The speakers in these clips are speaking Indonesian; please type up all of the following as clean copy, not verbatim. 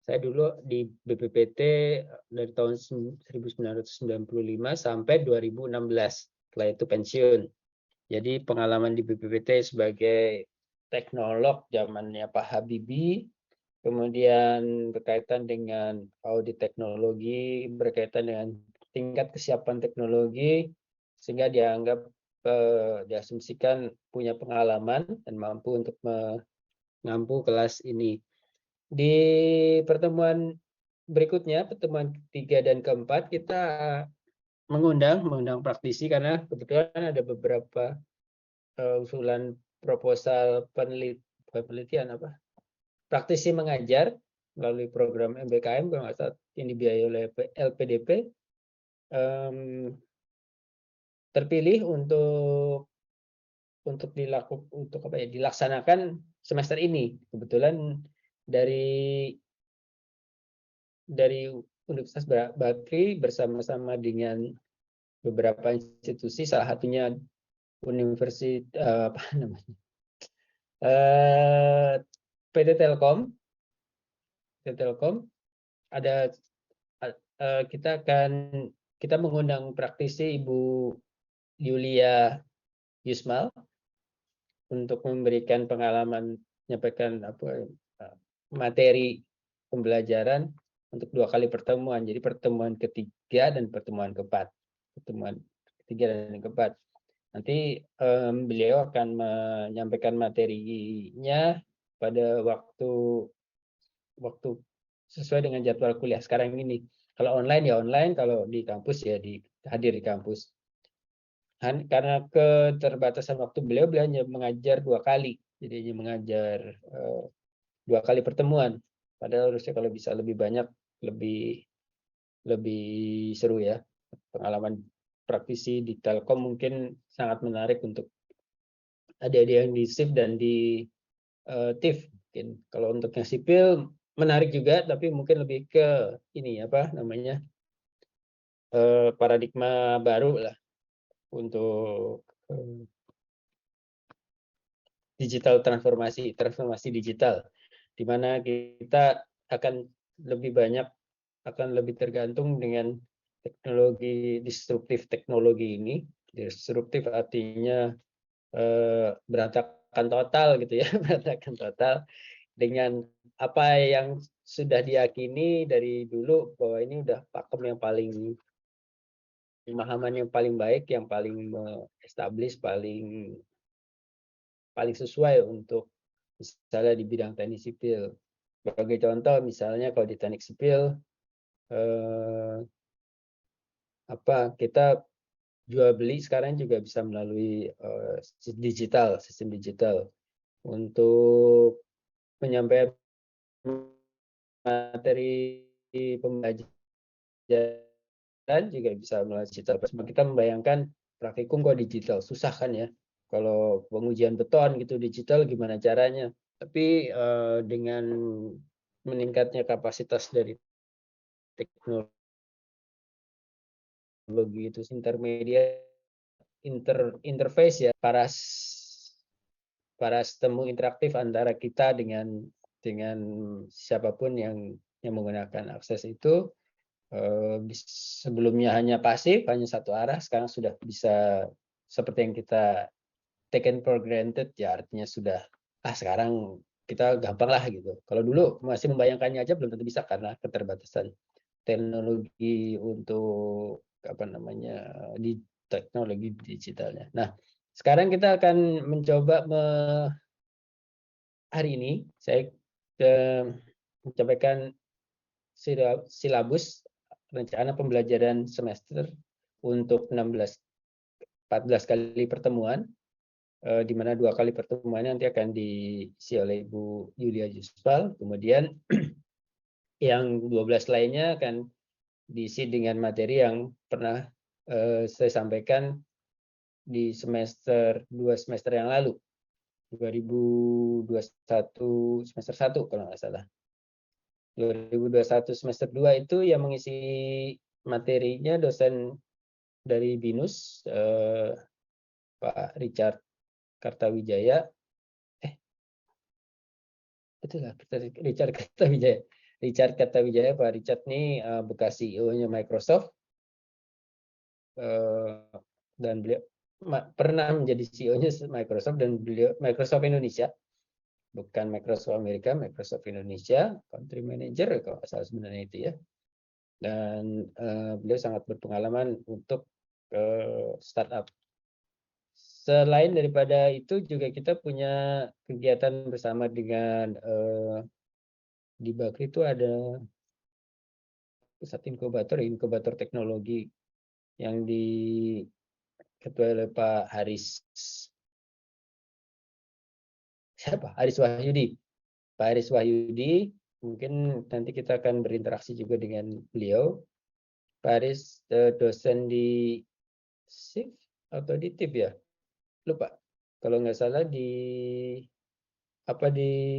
Saya dulu di BPPT dari tahun 1995 sampai 2016. Setelah itu pensiun. Jadi pengalaman di BPPT sebagai teknolog zamannya Pak Habibie, kemudian berkaitan dengan audit teknologi, berkaitan dengan tingkat kesiapan teknologi, sehingga diasumsikan punya pengalaman dan mampu untuk mengampu kelas ini. Di pertemuan berikutnya, pertemuan ketiga dan keempat, kita mengundang praktisi karena kebetulan ada beberapa usulan proposal penelitian praktisi mengajar melalui program MBKM kalau nggak salah yang dibiayai oleh LPDP, terpilih untuk dilaksanakan semester ini. Kebetulan dari Universitas Bakri bersama-sama dengan beberapa institusi, salah satunya Universitas PT Telkom, ada kita mengundang praktisi Ibu Yulia Yusmal untuk memberikan pengalaman, menyampaikan materi pembelajaran untuk 2 kali pertemuan. Jadi pertemuan ketiga dan pertemuan keempat. Nanti beliau akan menyampaikan materinya pada waktu sesuai dengan jadwal kuliah sekarang ini. Kalau online ya online, kalau di kampus ya hadir di kampus. Karena keterbatasan waktu beliau hanya mengajar 2 kali, jadi hanya mengajar 2 kali pertemuan. Padahal harusnya kalau bisa lebih banyak, lebih seru ya. Pengalaman praktisi di Telkom mungkin sangat menarik untuk adik-adik yang di SIP dan di TIF. Mungkin kalau untuk yang sipil menarik juga, tapi mungkin lebih ke ini paradigma baru lah untuk digital transformasi digital, di mana kita akan lebih tergantung dengan disruptif teknologi ini. Disruptif artinya berantakan total gitu ya, berantakan total dengan apa yang sudah diyakini dari dulu bahwa ini udah pakem yang paling, pemahaman yang paling baik, yang paling establish, paling sesuai untuk misalnya di bidang teknik sipil. Sebagai contoh, misalnya kalau di teknik sipil kita jual beli sekarang juga bisa melalui sistem digital untuk menyampaikan materi pembelajaran juga bisa melalui digital. Kita membayangkan praktikum kok digital, susah kan ya. Kalau pengujian beton gitu digital gimana caranya? Tapi dengan meningkatnya kapasitas dari teknologi itu interface ya, paras temu interaktif antara kita dengan siapapun yang menggunakan akses itu. Sebelumnya hanya pasif, hanya satu arah, sekarang sudah bisa seperti yang kita taken for granted ya, artinya sudah sekarang kita gampang lah gitu. Kalau dulu masih membayangkannya aja belum tentu bisa karena keterbatasan teknologi untuk di teknologi digitalnya. Nah, sekarang kita akan mencoba hari ini saya menyampaikan silabus rencana pembelajaran semester untuk 14 kali pertemuan, di mana 2 kali pertemuan nanti akan diisi oleh Ibu Yulia Yusval, kemudian yang 12 lainnya akan diisi dengan materi yang pernah saya sampaikan di semester 2 semester yang lalu, 2021 semester 1 kalau nggak salah. 2021 semester 2 itu yang mengisi materinya dosen dari BINUS, Pak Richard Kartawijaya. Betul lah, Richard Kartawijaya. Richard Kartawijaya. Pak Richard ini bekas CEO-nya Microsoft, dan beliau pernah menjadi CEO-nya Microsoft, dan beliau Microsoft Indonesia, bukan Microsoft Amerika, Microsoft Indonesia, country manager kalau nggak salah sebenarnya itu ya. Dan beliau sangat berpengalaman untuk startup. Selain daripada itu juga kita punya kegiatan bersama dengan di Bakri itu ada pusat inkubator teknologi yang diketuai oleh Pak Haris, siapa? Haris Wahyudi. Pak Haris Wahyudi, mungkin nanti kita akan berinteraksi juga dengan beliau. Pak Haris dosen di SIF atau di TIP ya? Lupa. Kalau nggak salah di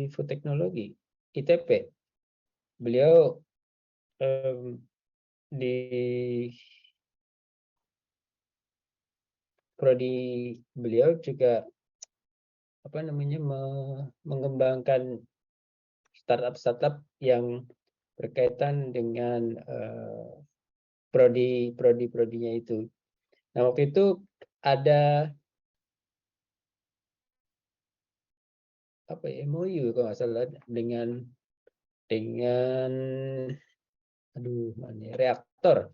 food teknologi, ITP. Beliau di prodi beliau juga mengembangkan startup yang berkaitan dengan prodinya itu. Nah, waktu itu ada MOU kalau nggak salah dengan reaktor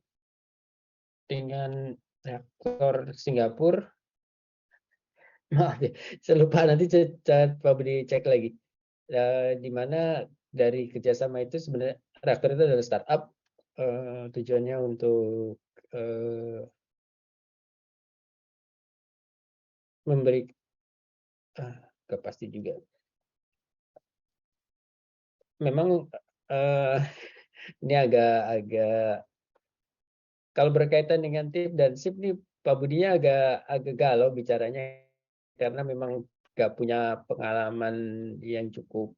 Singapura. Maaf ya, saya lupa, nanti Pak Budi cek lagi. Di mana dari kerjasama itu sebenarnya reaktor itu adalah startup, tujuannya untuk memberi nggak pasti juga. Memang ini agak kalau berkaitan dengan tim dan SIP nih Pak Budinya agak galau bicaranya, karena memang nggak punya pengalaman yang cukup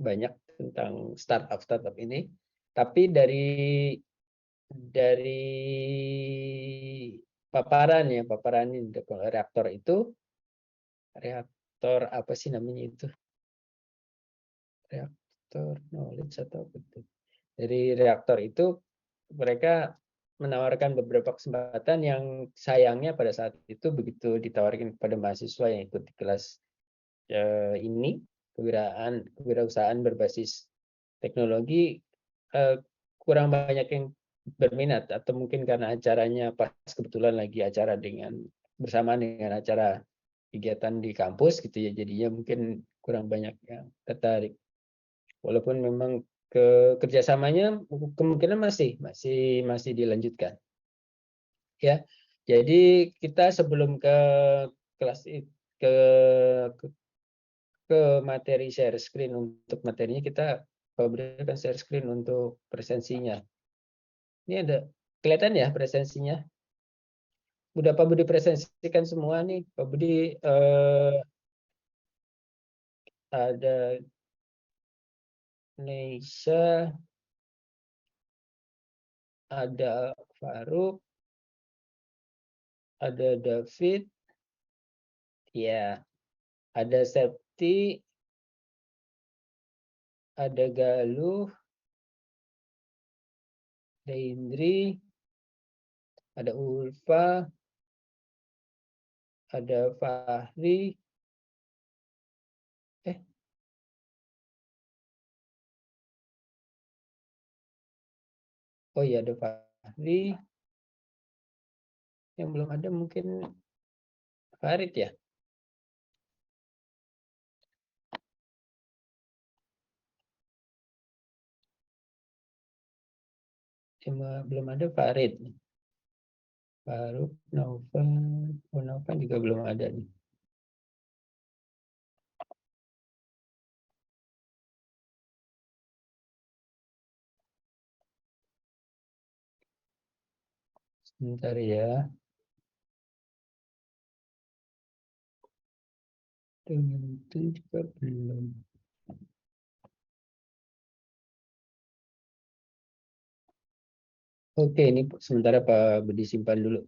banyak tentang startup ini. Tapi dari paparan ini reaktor apa sih namanya itu? Reaktor knowledge atau apa itu? Dari reaktor itu mereka menawarkan beberapa kesempatan yang sayangnya pada saat itu begitu ditawarkan kepada mahasiswa yang ikut di kelas ini, kewirausahaan berbasis teknologi, kurang banyak yang berminat, atau mungkin karena acaranya pas kebetulan lagi acara bersamaan dengan acara kegiatan di kampus gitu ya, jadinya mungkin kurang banyak yang tertarik. Walaupun memang kerjasamanya kemungkinan masih dilanjutkan ya. Jadi kita sebelum ke kelas ke materi share screen, untuk materinya kita berikan share screen untuk presensinya. Ini ada kelihatan ya presensinya. Udah Pak Budi presentasikan semua nih. Pak Budi ada Neisa, ada Faruk, ada David, ya, ada Septi, ada Galuh, ada Indri, ada Ulfa, ada Fahri, oh iya ada Fahri, yang belum ada mungkin Farid ya. Cuma belum ada Farid. Faruk, Novan juga belum ada nih. Sebentar ya. Itu juga belum. Oke, ini sementara Pak Budi simpan dulu.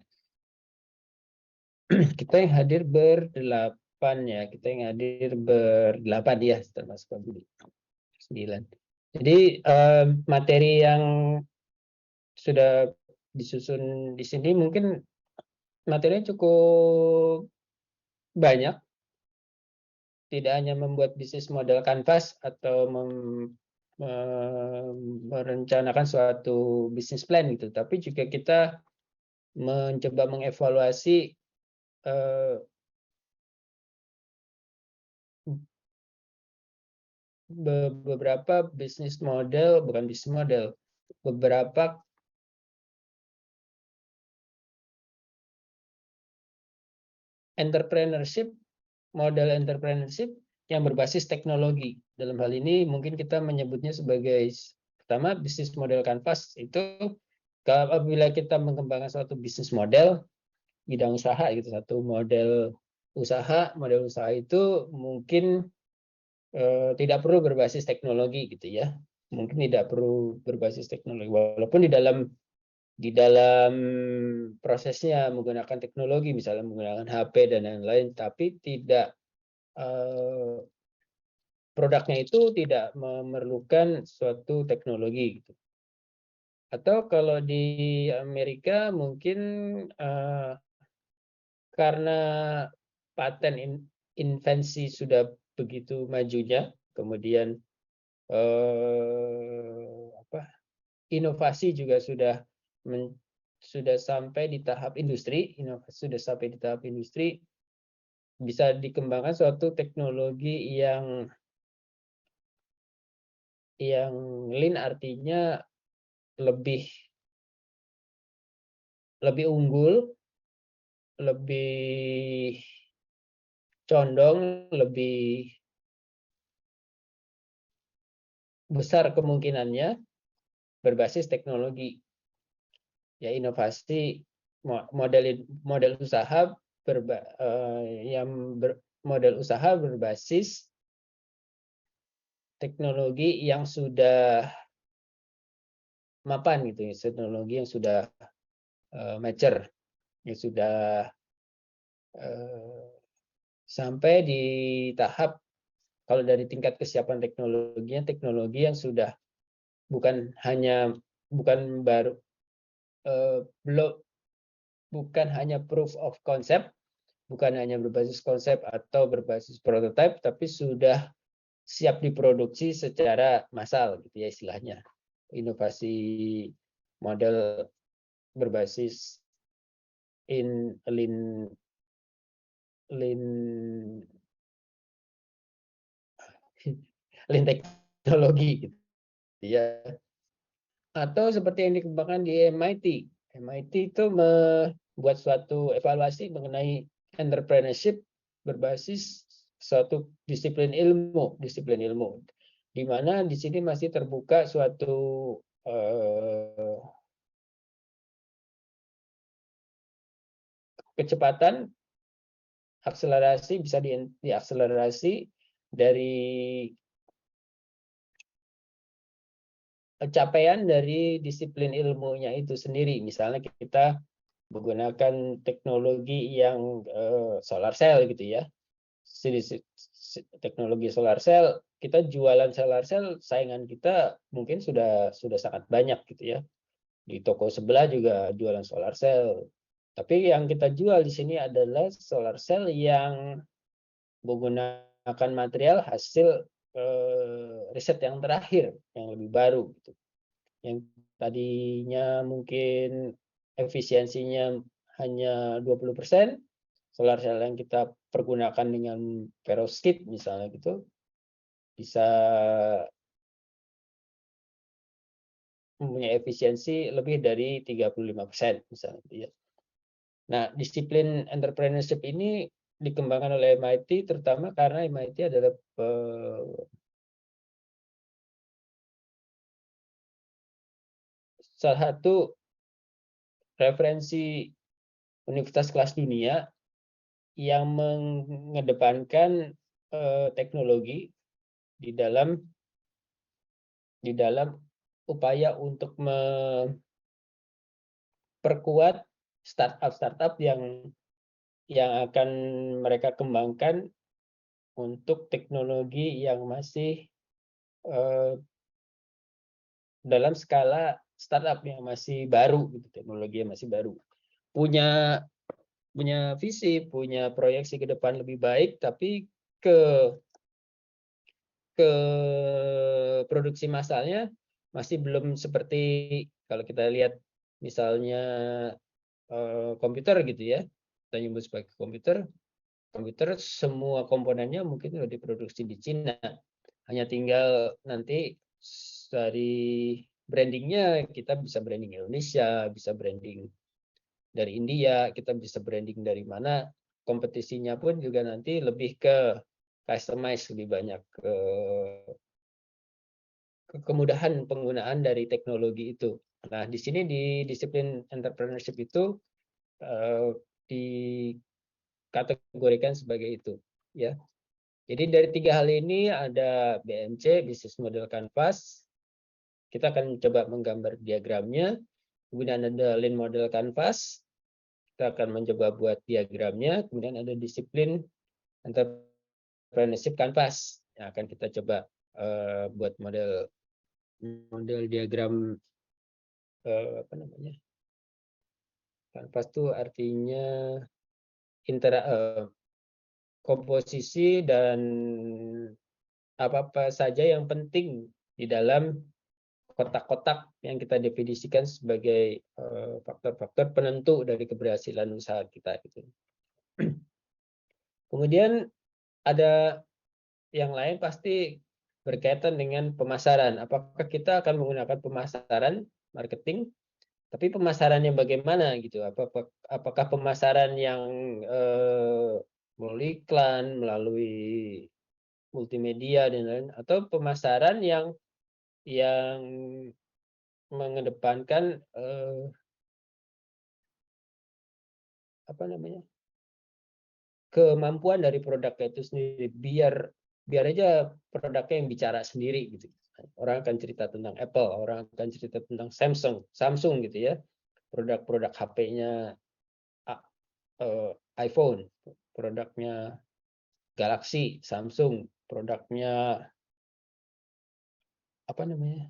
Kita yang hadir berdelapan ya. Kita yang hadir berdelapan ya, termasuk Pak Budi. 9. Jadi materi yang sudah disusun di sini mungkin materinya cukup banyak, tidak hanya membuat bisnis model kanvas atau merencanakan suatu bisnis plan gitu, tapi juga kita mencoba mengevaluasi eh, beberapa bisnis model, bukan bisnis model, beberapa entrepreneurship, model entrepreneurship yang berbasis teknologi. Dalam hal ini mungkin kita menyebutnya sebagai pertama bisnis model kanvas itu apabila kita mengembangkan suatu bisnis model bidang usaha gitu, satu model usaha itu mungkin tidak perlu berbasis teknologi gitu ya, mungkin tidak perlu berbasis teknologi walaupun di dalam prosesnya menggunakan teknologi, misalnya menggunakan HP dan lain-lain, tapi tidak produknya itu tidak memerlukan suatu teknologi gitu. Atau kalau di Amerika mungkin karena paten invensi sudah begitu majunya, kemudian inovasi juga sudah sampai di tahap industri, bisa dikembangkan suatu teknologi yang lean, artinya lebih unggul, lebih condong, lebih besar kemungkinannya berbasis teknologi. Ya, inovasi model usaha model usaha berbasis teknologi yang sudah mapan gitu, teknologi yang sudah mature, yang sudah sampai di tahap, kalau dari tingkat kesiapan teknologinya, teknologi yang sudah bukan baru, belum, bukan hanya proof of concept, bukan hanya berbasis konsep atau berbasis prototype, tapi sudah siap diproduksi secara massal gitu ya istilahnya. Inovasi model berbasis lean teknologi gitu ya. Atau seperti yang dikembangkan di MIT. MIT itu membuat suatu evaluasi mengenai entrepreneurship berbasis suatu disiplin ilmu, di mana di sini masih terbuka suatu kecepatan, akselerasi, bisa diakselerasi dari capaian dari disiplin ilmunya itu sendiri. Misalnya kita menggunakan teknologi yang solar cell gitu ya. Teknologi solar cell, kita jualan solar cell, saingan kita mungkin sudah sangat banyak gitu ya. Di toko sebelah juga jualan solar cell. Tapi yang kita jual di sini adalah solar cell yang menggunakan material hasil riset yang terakhir, yang lebih baru gitu. Yang tadinya mungkin efisiensinya hanya 20%, solar cell yang kita pergunakan dengan perovskite misalnya gitu, bisa mempunyai efisiensi lebih dari 35% misalnya gitu ya. Nah, disiplin entrepreneurship ini dikembangkan oleh MIT terutama karena MIT adalah salah satu referensi universitas kelas dunia yang mengedepankan teknologi di dalam upaya untuk memperkuat startup yang akan mereka kembangkan untuk teknologi yang masih dalam skala startup yang masih baru, gitu, teknologi yang masih baru. Punya visi, punya proyeksi ke depan lebih baik, tapi ke produksi massalnya masih belum seperti kalau kita lihat misalnya komputer gitu ya, kita nyebut sebagai komputer semua komponennya mungkin sudah diproduksi di Cina, hanya tinggal nanti dari brandingnya kita bisa branding Indonesia, bisa branding dari India, kita bisa branding dari mana, kompetisinya pun juga nanti lebih ke customize, lebih banyak kemudahan penggunaan dari teknologi itu. Nah, di sini di disiplin entrepreneurship itu dikategorikan sebagai itu, ya. Jadi dari 3 hal ini ada BMC, Business Model Canvas. Kita akan coba menggambar diagramnya. Kemudian ada Lean Model Canvas. Kita akan mencoba buat diagramnya. Kemudian ada disiplin entrepreneurship Canvas yang akan kita coba buat model diagram apa namanya? Kanvas itu artinya komposisi dan apa-apa saja yang penting di dalam kotak-kotak yang kita definisikan sebagai faktor-faktor penentu dari keberhasilan usaha kita gitu. Kemudian ada yang lain pasti berkaitan dengan pemasaran. Apakah kita akan menggunakan pemasaran marketing, tapi pemasarannya bagaimana gitu? Apakah pemasaran yang melalui iklan, melalui multimedia dan lain, atau pemasaran yang mengedepankan apa namanya, kemampuan dari produknya itu sendiri, biar aja produknya yang bicara sendiri gitu. Orang akan cerita tentang Apple, orang akan cerita tentang Samsung gitu ya, produk-produk HP-nya iPhone, produknya Galaxy, Samsung, produknya apa namanya?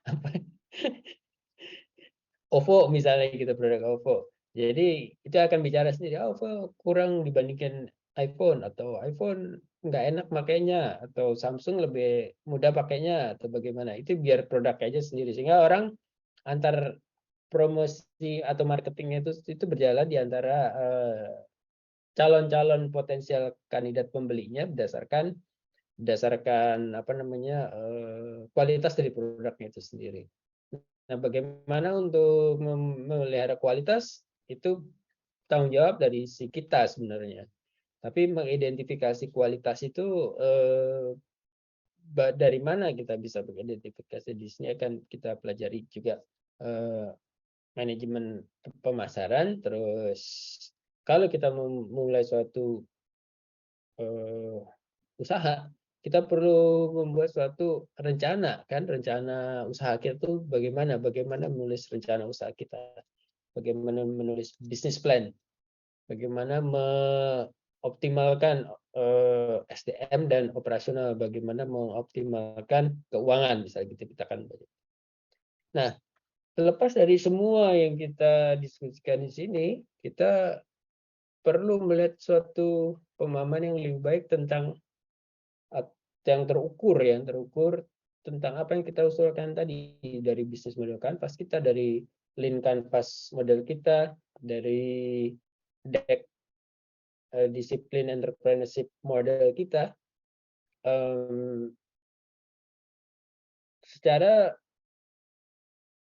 Apa? OVO misalnya gitu, produk OVO. Jadi itu akan bicara sendiri, OVO kurang dibandingkan iPhone, atau iPhone nggak enak makainya, atau Samsung lebih mudah pakainya, atau bagaimana. Itu biar produknya aja sendiri, sehingga orang antar promosi atau marketingnya itu berjalan di antara calon-calon potensial kandidat pembelinya berdasarkan apa namanya, kualitas dari produknya itu sendiri. Nah, bagaimana untuk memelihara kualitas itu tanggung jawab dari si kita sebenarnya. Tapi mengidentifikasi kualitas itu dari mana kita bisa mengidentifikasi, di sini akan kita pelajari juga manajemen pemasaran. Terus kalau kita memulai suatu usaha, kita perlu membuat suatu rencana, kan, rencana usaha kita tuh bagaimana menulis rencana usaha kita, bagaimana menulis bisnis plan, bagaimana mengoptimalkan SDM dan operasional, bagaimana mengoptimalkan keuangan, misalnya gitu kita kan. Nah, terlepas dari semua yang kita diskusikan di sini, kita perlu melihat suatu pemahaman yang lebih baik tentang yang terukur tentang apa yang kita usulkan tadi, dari bisnis model canvas kita, dari lean canvas model kita, dari deck disiplin entrepreneurship model kita. Secara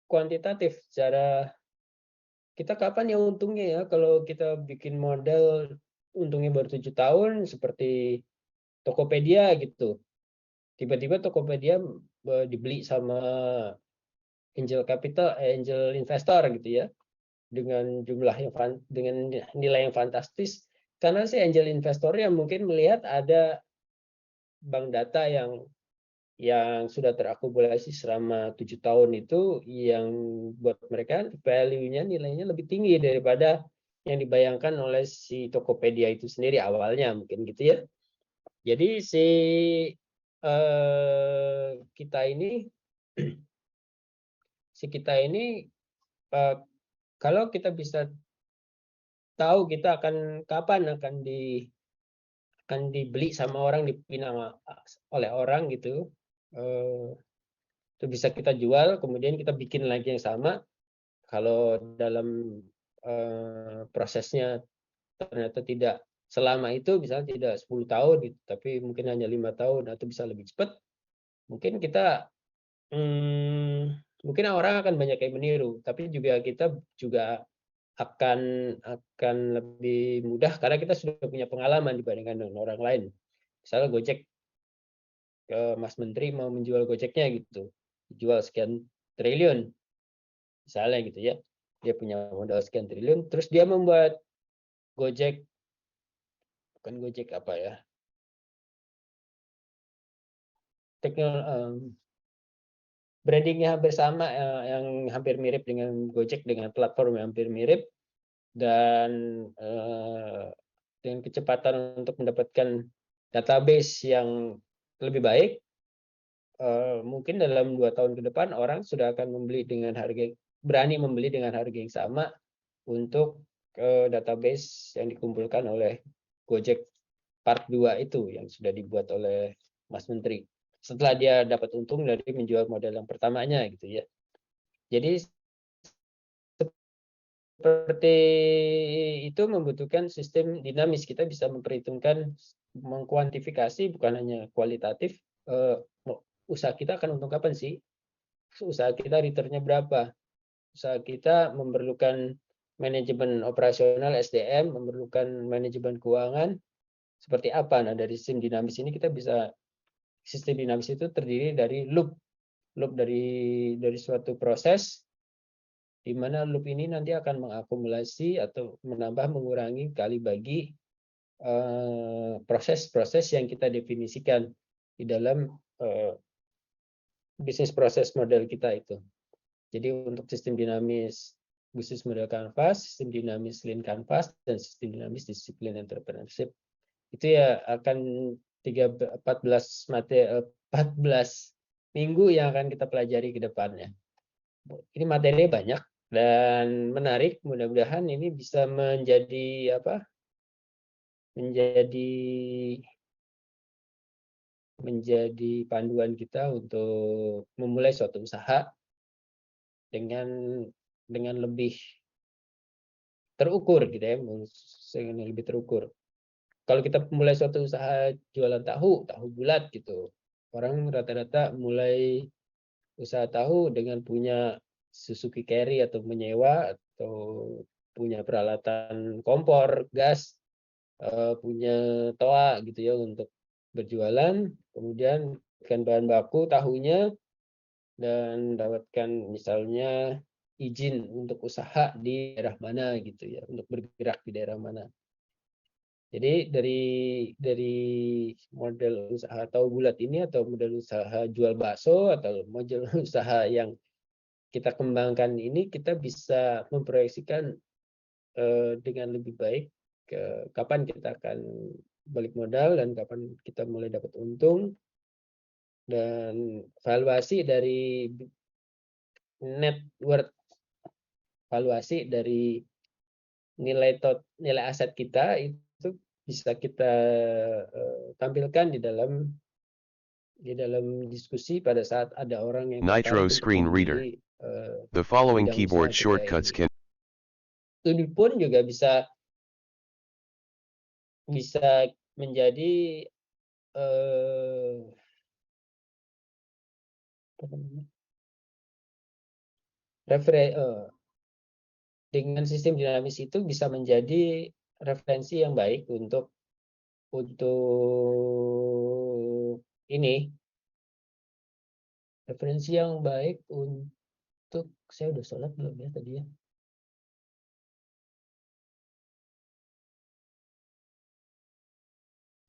kuantitatif, secara kita kapan ya untungnya ya kalau kita bikin model untungnya baru 7 tahun seperti Tokopedia gitu. Tiba-tiba Tokopedia dibeli sama angel investor gitu ya, dengan dengan nilai yang fantastis, karena si angel investor yang mungkin melihat ada bank data yang sudah terakumulasi selama 7 tahun itu, yang buat mereka value-nya, nilainya lebih tinggi daripada yang dibayangkan oleh si Tokopedia itu sendiri awalnya, mungkin gitu ya. Jadi si kita ini kita ini kalau kita bisa tahu kita kapan akan dibeli sama orang, dipinang oleh orang gitu, itu bisa kita jual, kemudian kita bikin lagi yang sama. Kalau dalam prosesnya ternyata tidak selama itu, misalnya tidak 10 tahun gitu, tapi mungkin hanya 5 tahun atau bisa lebih cepat, mungkin kita mungkin orang akan banyak yang meniru, tapi juga kita juga akan lebih mudah karena kita sudah punya pengalaman dibandingkan dengan orang lain. Misalnya Gojek, Mas Menteri mau menjual Gojeknya gitu, jual sekian triliun misalnya gitu ya. Dia punya modal sekian triliun, terus dia membuat Gojek, bukan Gojek apa ya, brandingnya hampir sama, yang hampir mirip dengan Gojek, dengan platform yang hampir mirip, dan dengan kecepatan untuk mendapatkan database yang lebih baik, mungkin dalam 2 tahun ke depan orang sudah akan berani membeli dengan harga yang sama untuk database yang dikumpulkan oleh Gojek Part 2 itu yang sudah dibuat oleh Mas Menteri. Setelah dia dapat untung dari menjual model yang pertamanya gitu ya. Jadi seperti itu membutuhkan sistem dinamis. Kita bisa memperhitungkan, mengkuantifikasi bukan hanya kualitatif, usaha kita akan untung kapan sih? Usaha kita return-nya berapa? Usaha kita memerlukan manajemen operasional SDM, memerlukan manajemen keuangan, seperti apa? Nah, dari sistem dinamis ini kita bisa, sistem dinamis itu terdiri dari loop dari suatu proses, di mana loop ini nanti akan mengakumulasi atau menambah, mengurangi, kali bagi proses-proses yang kita definisikan di dalam bisnis proses model kita itu. Jadi untuk sistem dinamis bisnis model Canvas, sistem dinamis Lean Canvas, dan sistem dinamis disiplin entrepreneurship, itu ya akan 14 minggu yang akan kita pelajari ke depannya. Ini materi banyak dan menarik, mudah-mudahan ini bisa menjadi menjadi panduan kita untuk memulai suatu usaha dengan lebih terukur gitu ya, dengan lebih terukur. Kalau kita mulai suatu usaha jualan tahu bulat gitu, orang rata-rata mulai usaha tahu dengan punya Suzuki Carry atau menyewa, atau punya peralatan kompor, gas, punya toa gitu ya untuk berjualan, kemudian dengan bahan baku tahunya, dan dapatkan misalnya izin untuk usaha di daerah mana gitu ya, untuk bergerak di daerah mana. Jadi dari model usaha tahu bulat ini, atau model usaha jual bakso, atau model usaha yang kita kembangkan ini, kita bisa memproyeksikan dengan lebih baik kapan kita akan balik modal dan kapan kita mulai dapat untung, dan valuasi dari net worth, valuasi dari nilai aset kita itu bisa kita tampilkan di dalam diskusi pada saat ada orang yang Nitro tertarik untuk Screen Reader. membeli The following bidang keyboard usaha kita shortcuts ini. can Ini pun juga bisa menjadi dengan sistem dinamis itu bisa menjadi referensi yang baik untuk ini, referensi yang baik untuk, saya udah sholat belum ya tadi ya?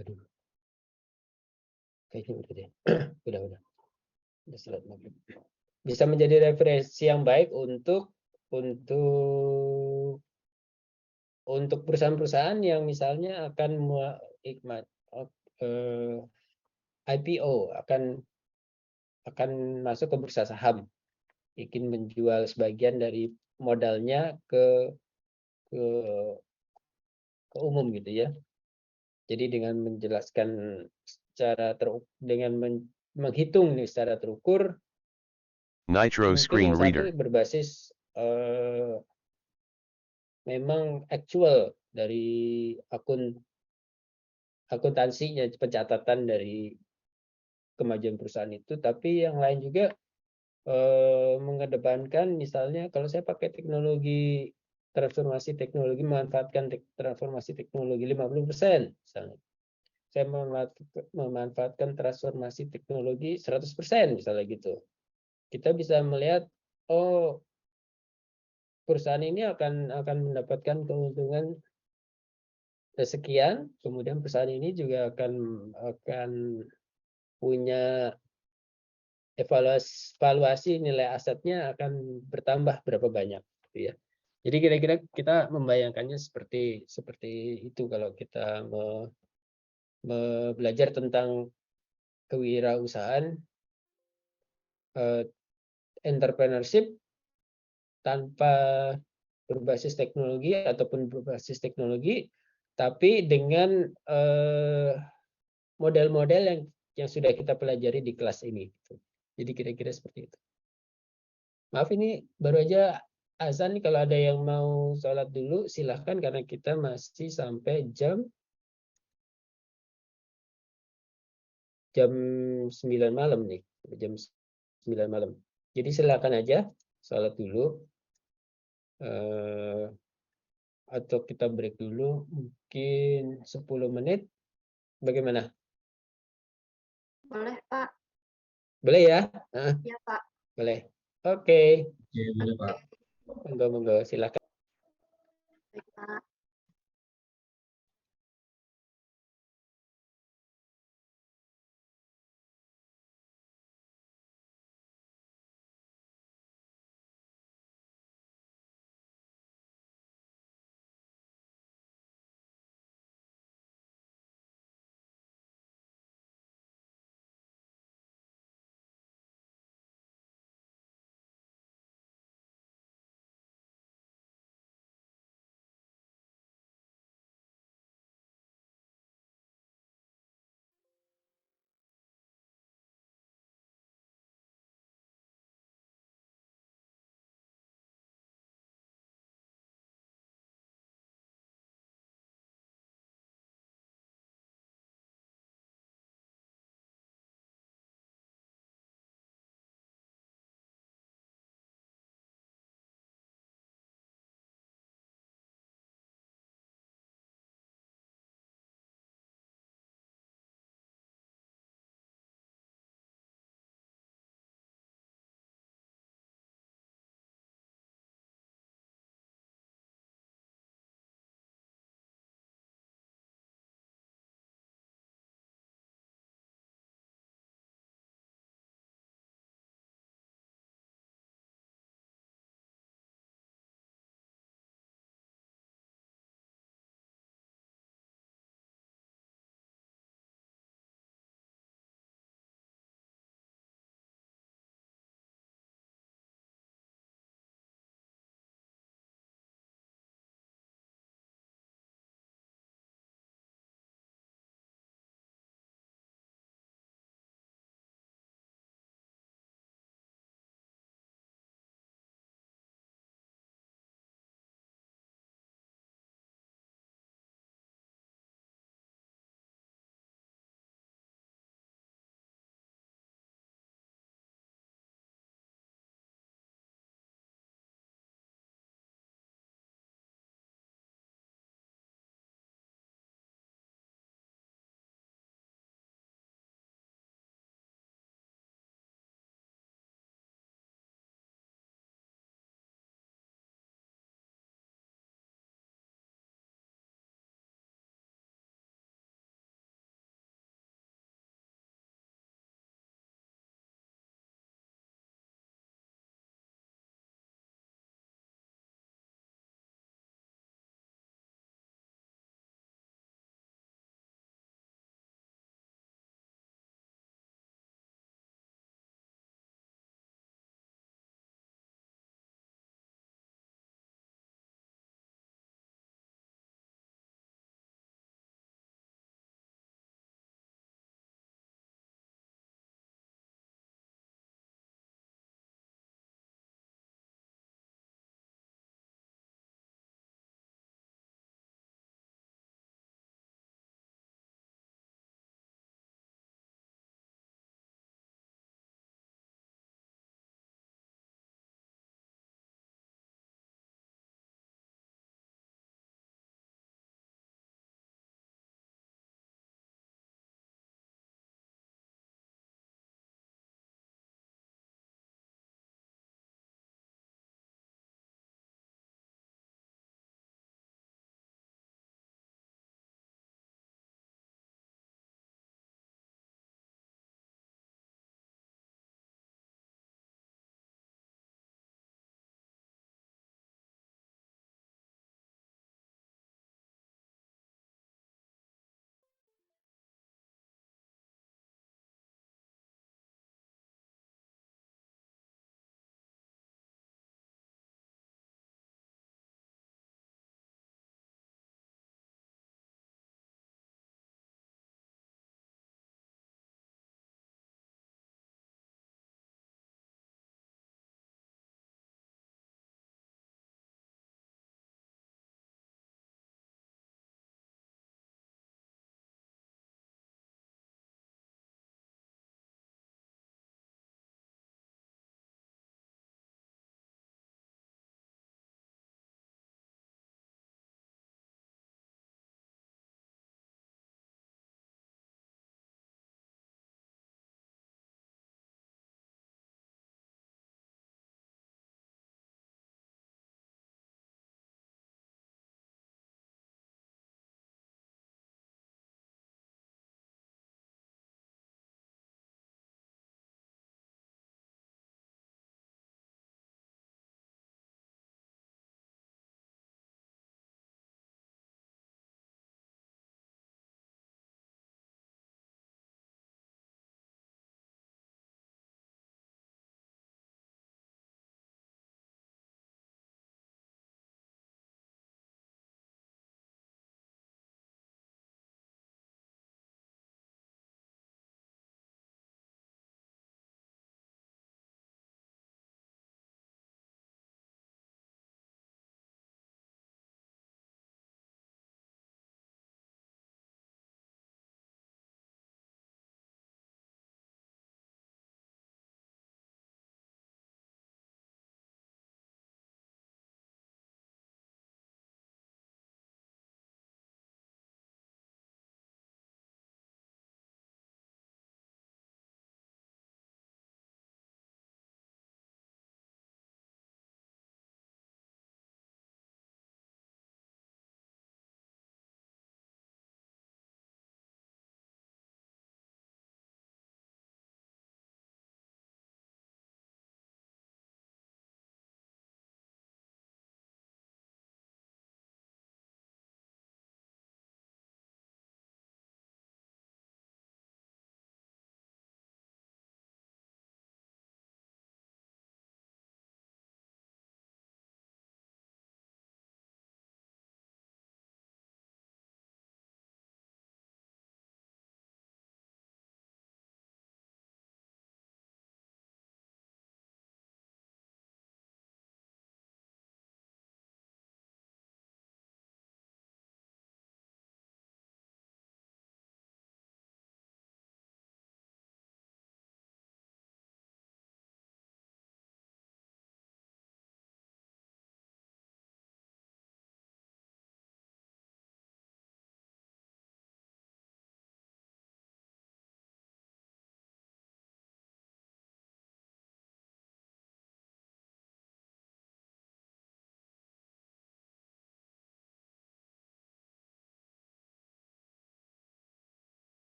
Aduh, kayaknya udah deh. udah sholat maghrib. Bisa menjadi referensi yang baik untuk perusahaan-perusahaan yang misalnya akan IPO, akan masuk ke bursa saham, ingin menjual sebagian dari modalnya ke ke umum gitu ya. Jadi dengan menjelaskan dengan menghitung nih secara terukur, Nitro mungkin Screen yang satu Reader. berbasis memang actual dari akuntansinya, pencatatan dari kemajuan perusahaan itu, tapi yang lain juga mengedepankan misalnya kalau saya pakai transformasi teknologi, memanfaatkan transformasi teknologi 50% misalnya. Saya memanfaatkan transformasi teknologi 100% misalnya gitu. Kita bisa melihat, oh, perusahaan ini akan mendapatkan keuntungan sekian, kemudian perusahaan ini juga akan punya valuasi nilai asetnya akan bertambah berapa banyak gitu ya. Jadi kira-kira kita membayangkannya seperti itu kalau kita belajar tentang kewirausahaan, entrepreneurship tanpa berbasis teknologi ataupun berbasis teknologi, tapi dengan model-model yang sudah kita pelajari di kelas ini. Jadi kira-kira seperti itu. Maaf ini baru aja azan nih, kalau ada yang mau sholat dulu silahkan karena kita masih sampai jam 9 malam nih, jam 9 malam. Jadi silakan aja sholat dulu atau kita break dulu mungkin 10 menit. Bagaimana? Boleh, Pak. Boleh ya? Ya, Pak. Boleh. Oke. Oke, boleh Pak. Monggo, silakan. Baik, Pak.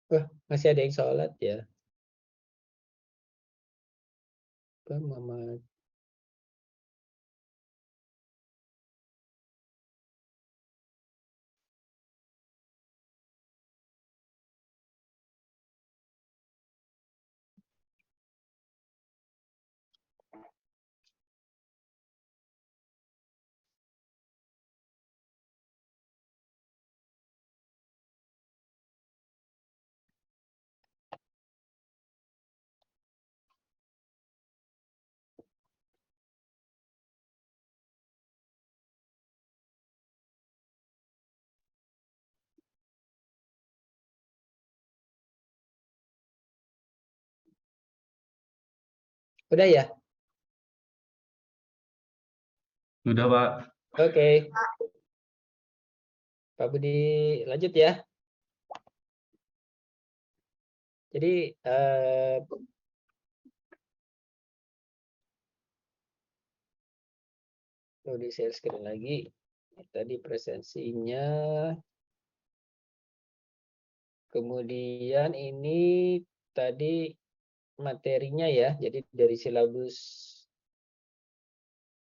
Wah, masih ada yang sholat ya? Pak Muhammad. Udah ya? Sudah, Pak. Oke. Pak Budi lanjut ya. Jadi mau di share screen lagi. Tadi presensinya. Kemudian ini tadi materinya ya. Jadi dari silabus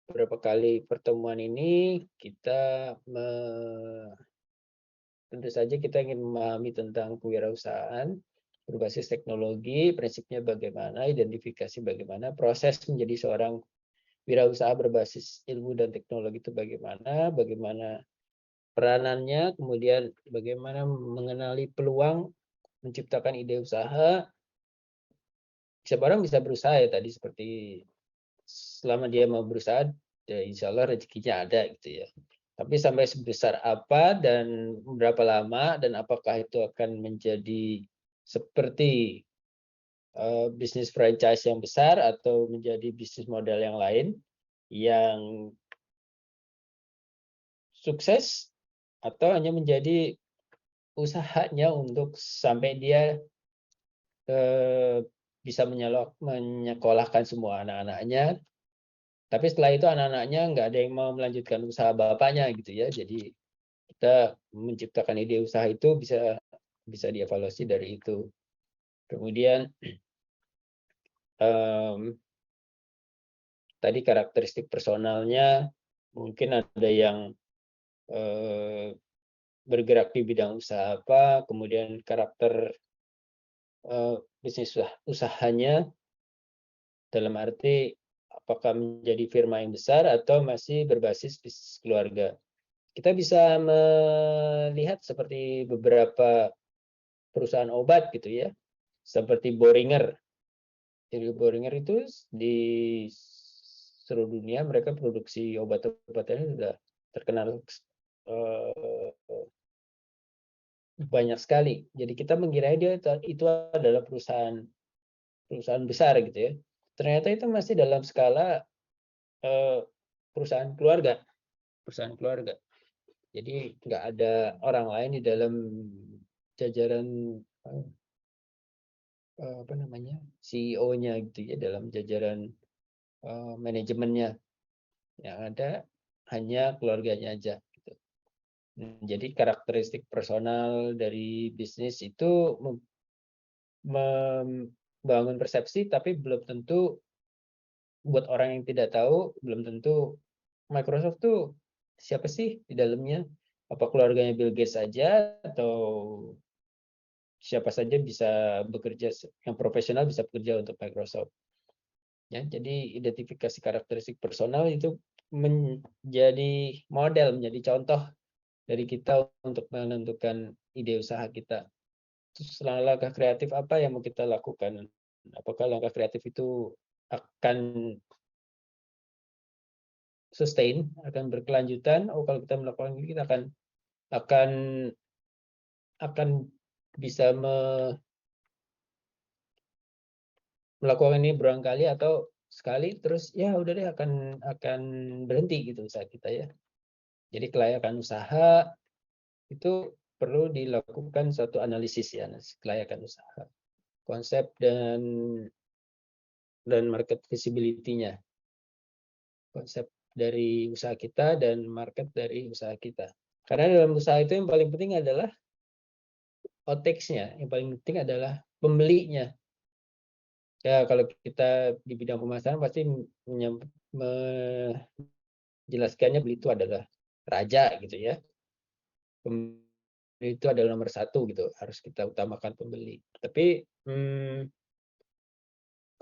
beberapa kali pertemuan ini kita tentu saja kita ingin memahami tentang kewirausahaan berbasis teknologi, prinsipnya bagaimana, identifikasi bagaimana, proses menjadi seorang wirausaha berbasis ilmu dan teknologi itu bagaimana, bagaimana peranannya, kemudian bagaimana mengenali peluang, menciptakan ide usaha. Setiap orang bisa berusaha ya tadi, seperti selama dia mau berusaha, ya insya Allah rezekinya ada gitu ya. Tapi sampai sebesar apa dan berapa lama dan apakah itu akan menjadi seperti bisnis franchise yang besar atau menjadi bisnis model yang lain yang sukses atau hanya menjadi usahanya untuk sampai dia bisa menyekolahkan semua anak-anaknya. Tapi setelah itu anak-anaknya nggak ada yang mau melanjutkan usaha bapaknya gitu ya. Jadi kita menciptakan ide usaha itu bisa dievaluasi dari itu. Kemudian tadi karakteristik personalnya mungkin ada yang bergerak di bidang usaha apa, kemudian karakter bisnis usahanya dalam arti apakah menjadi firma yang besar atau masih berbasis bisnis keluarga. Kita bisa melihat seperti beberapa perusahaan obat gitu ya, seperti Boehringer. Jadi Boehringer itu di seluruh dunia mereka produksi obat-obatannya sudah terkenal banyak sekali. Jadi kita mengira dia itu adalah perusahaan besar gitu ya. Ternyata itu masih dalam skala perusahaan keluarga, Jadi nggak ada orang lain di dalam jajaran apa namanya CEO-nya gitu ya, dalam jajaran manajemennya. Yang ada hanya keluarganya aja. Gitu. Jadi karakteristik personal dari bisnis itu membangun persepsi, tapi belum tentu buat orang yang tidak tahu, belum tentu Microsoft tuh siapa sih di dalamnya? Apa keluarganya Bill Gates saja atau siapa saja bisa bekerja yang profesional bisa bekerja untuk Microsoft. Ya, jadi identifikasi karakteristik personal itu menjadi model, menjadi contoh dari kita untuk menentukan ide usaha kita. Terus langkah kreatif apa yang mau kita lakukan? Apakah langkah kreatif itu akan sustain, akan berkelanjutan? Oh, kalau kita melakukan ini kita akan bisa melakukan ini berulang kali atau sekali terus ya udah deh akan berhenti gitu usaha kita ya. Jadi kelayakan usaha itu perlu dilakukan suatu analisis ya, kelayakan usaha, konsep dan market visibility-nya, konsep dari usaha kita dan market dari usaha kita. Karena dalam usaha itu yang paling penting adalah OTX-nya, yang paling penting adalah pembelinya. Ya, kalau kita di bidang pemasaran pasti menjelaskannya beli itu adalah raja gitu ya. Pembeli itu adalah nomor satu gitu, harus kita utamakan pembeli. Tapi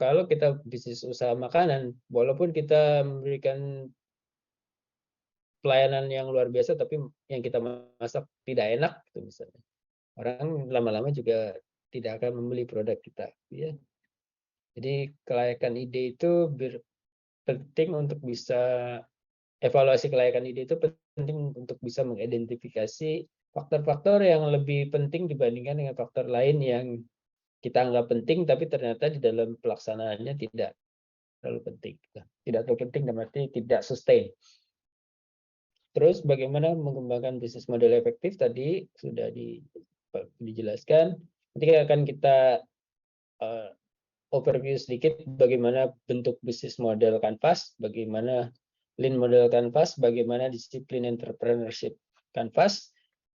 kalau kita bisnis usaha makanan, walaupun kita memberikan pelayanan yang luar biasa, tapi yang kita masak tidak enak, gitu misalnya, orang lama-lama juga tidak akan membeli produk kita. Ya. Jadi kelayakan ide itu penting untuk bisa evaluasi kelayakan ide itu penting untuk bisa mengidentifikasi faktor-faktor yang lebih penting dibandingkan dengan faktor lain yang kita anggap penting, tapi ternyata di dalam pelaksanaannya tidak terlalu penting. Tidak terlalu penting dan berarti tidak sustain. Terus bagaimana mengembangkan bisnis model efektif tadi sudah dijelaskan. Nanti akan kita overview sedikit bagaimana bentuk bisnis model Canvas, bagaimana lean model Canvas, bagaimana disiplin entrepreneurship Canvas.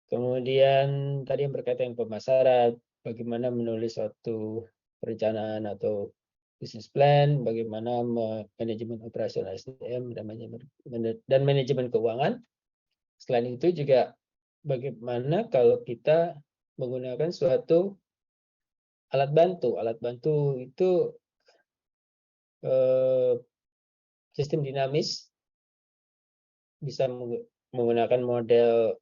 Kemudian tadi yang berkaitan dengan pemasaran, bagaimana menulis suatu perencanaan atau business plan, bagaimana manajemen operasional SDM dan manajemen keuangan. Selain itu juga bagaimana kalau kita menggunakan suatu alat bantu. Alat bantu itu sistem dinamis, bisa menggunakan model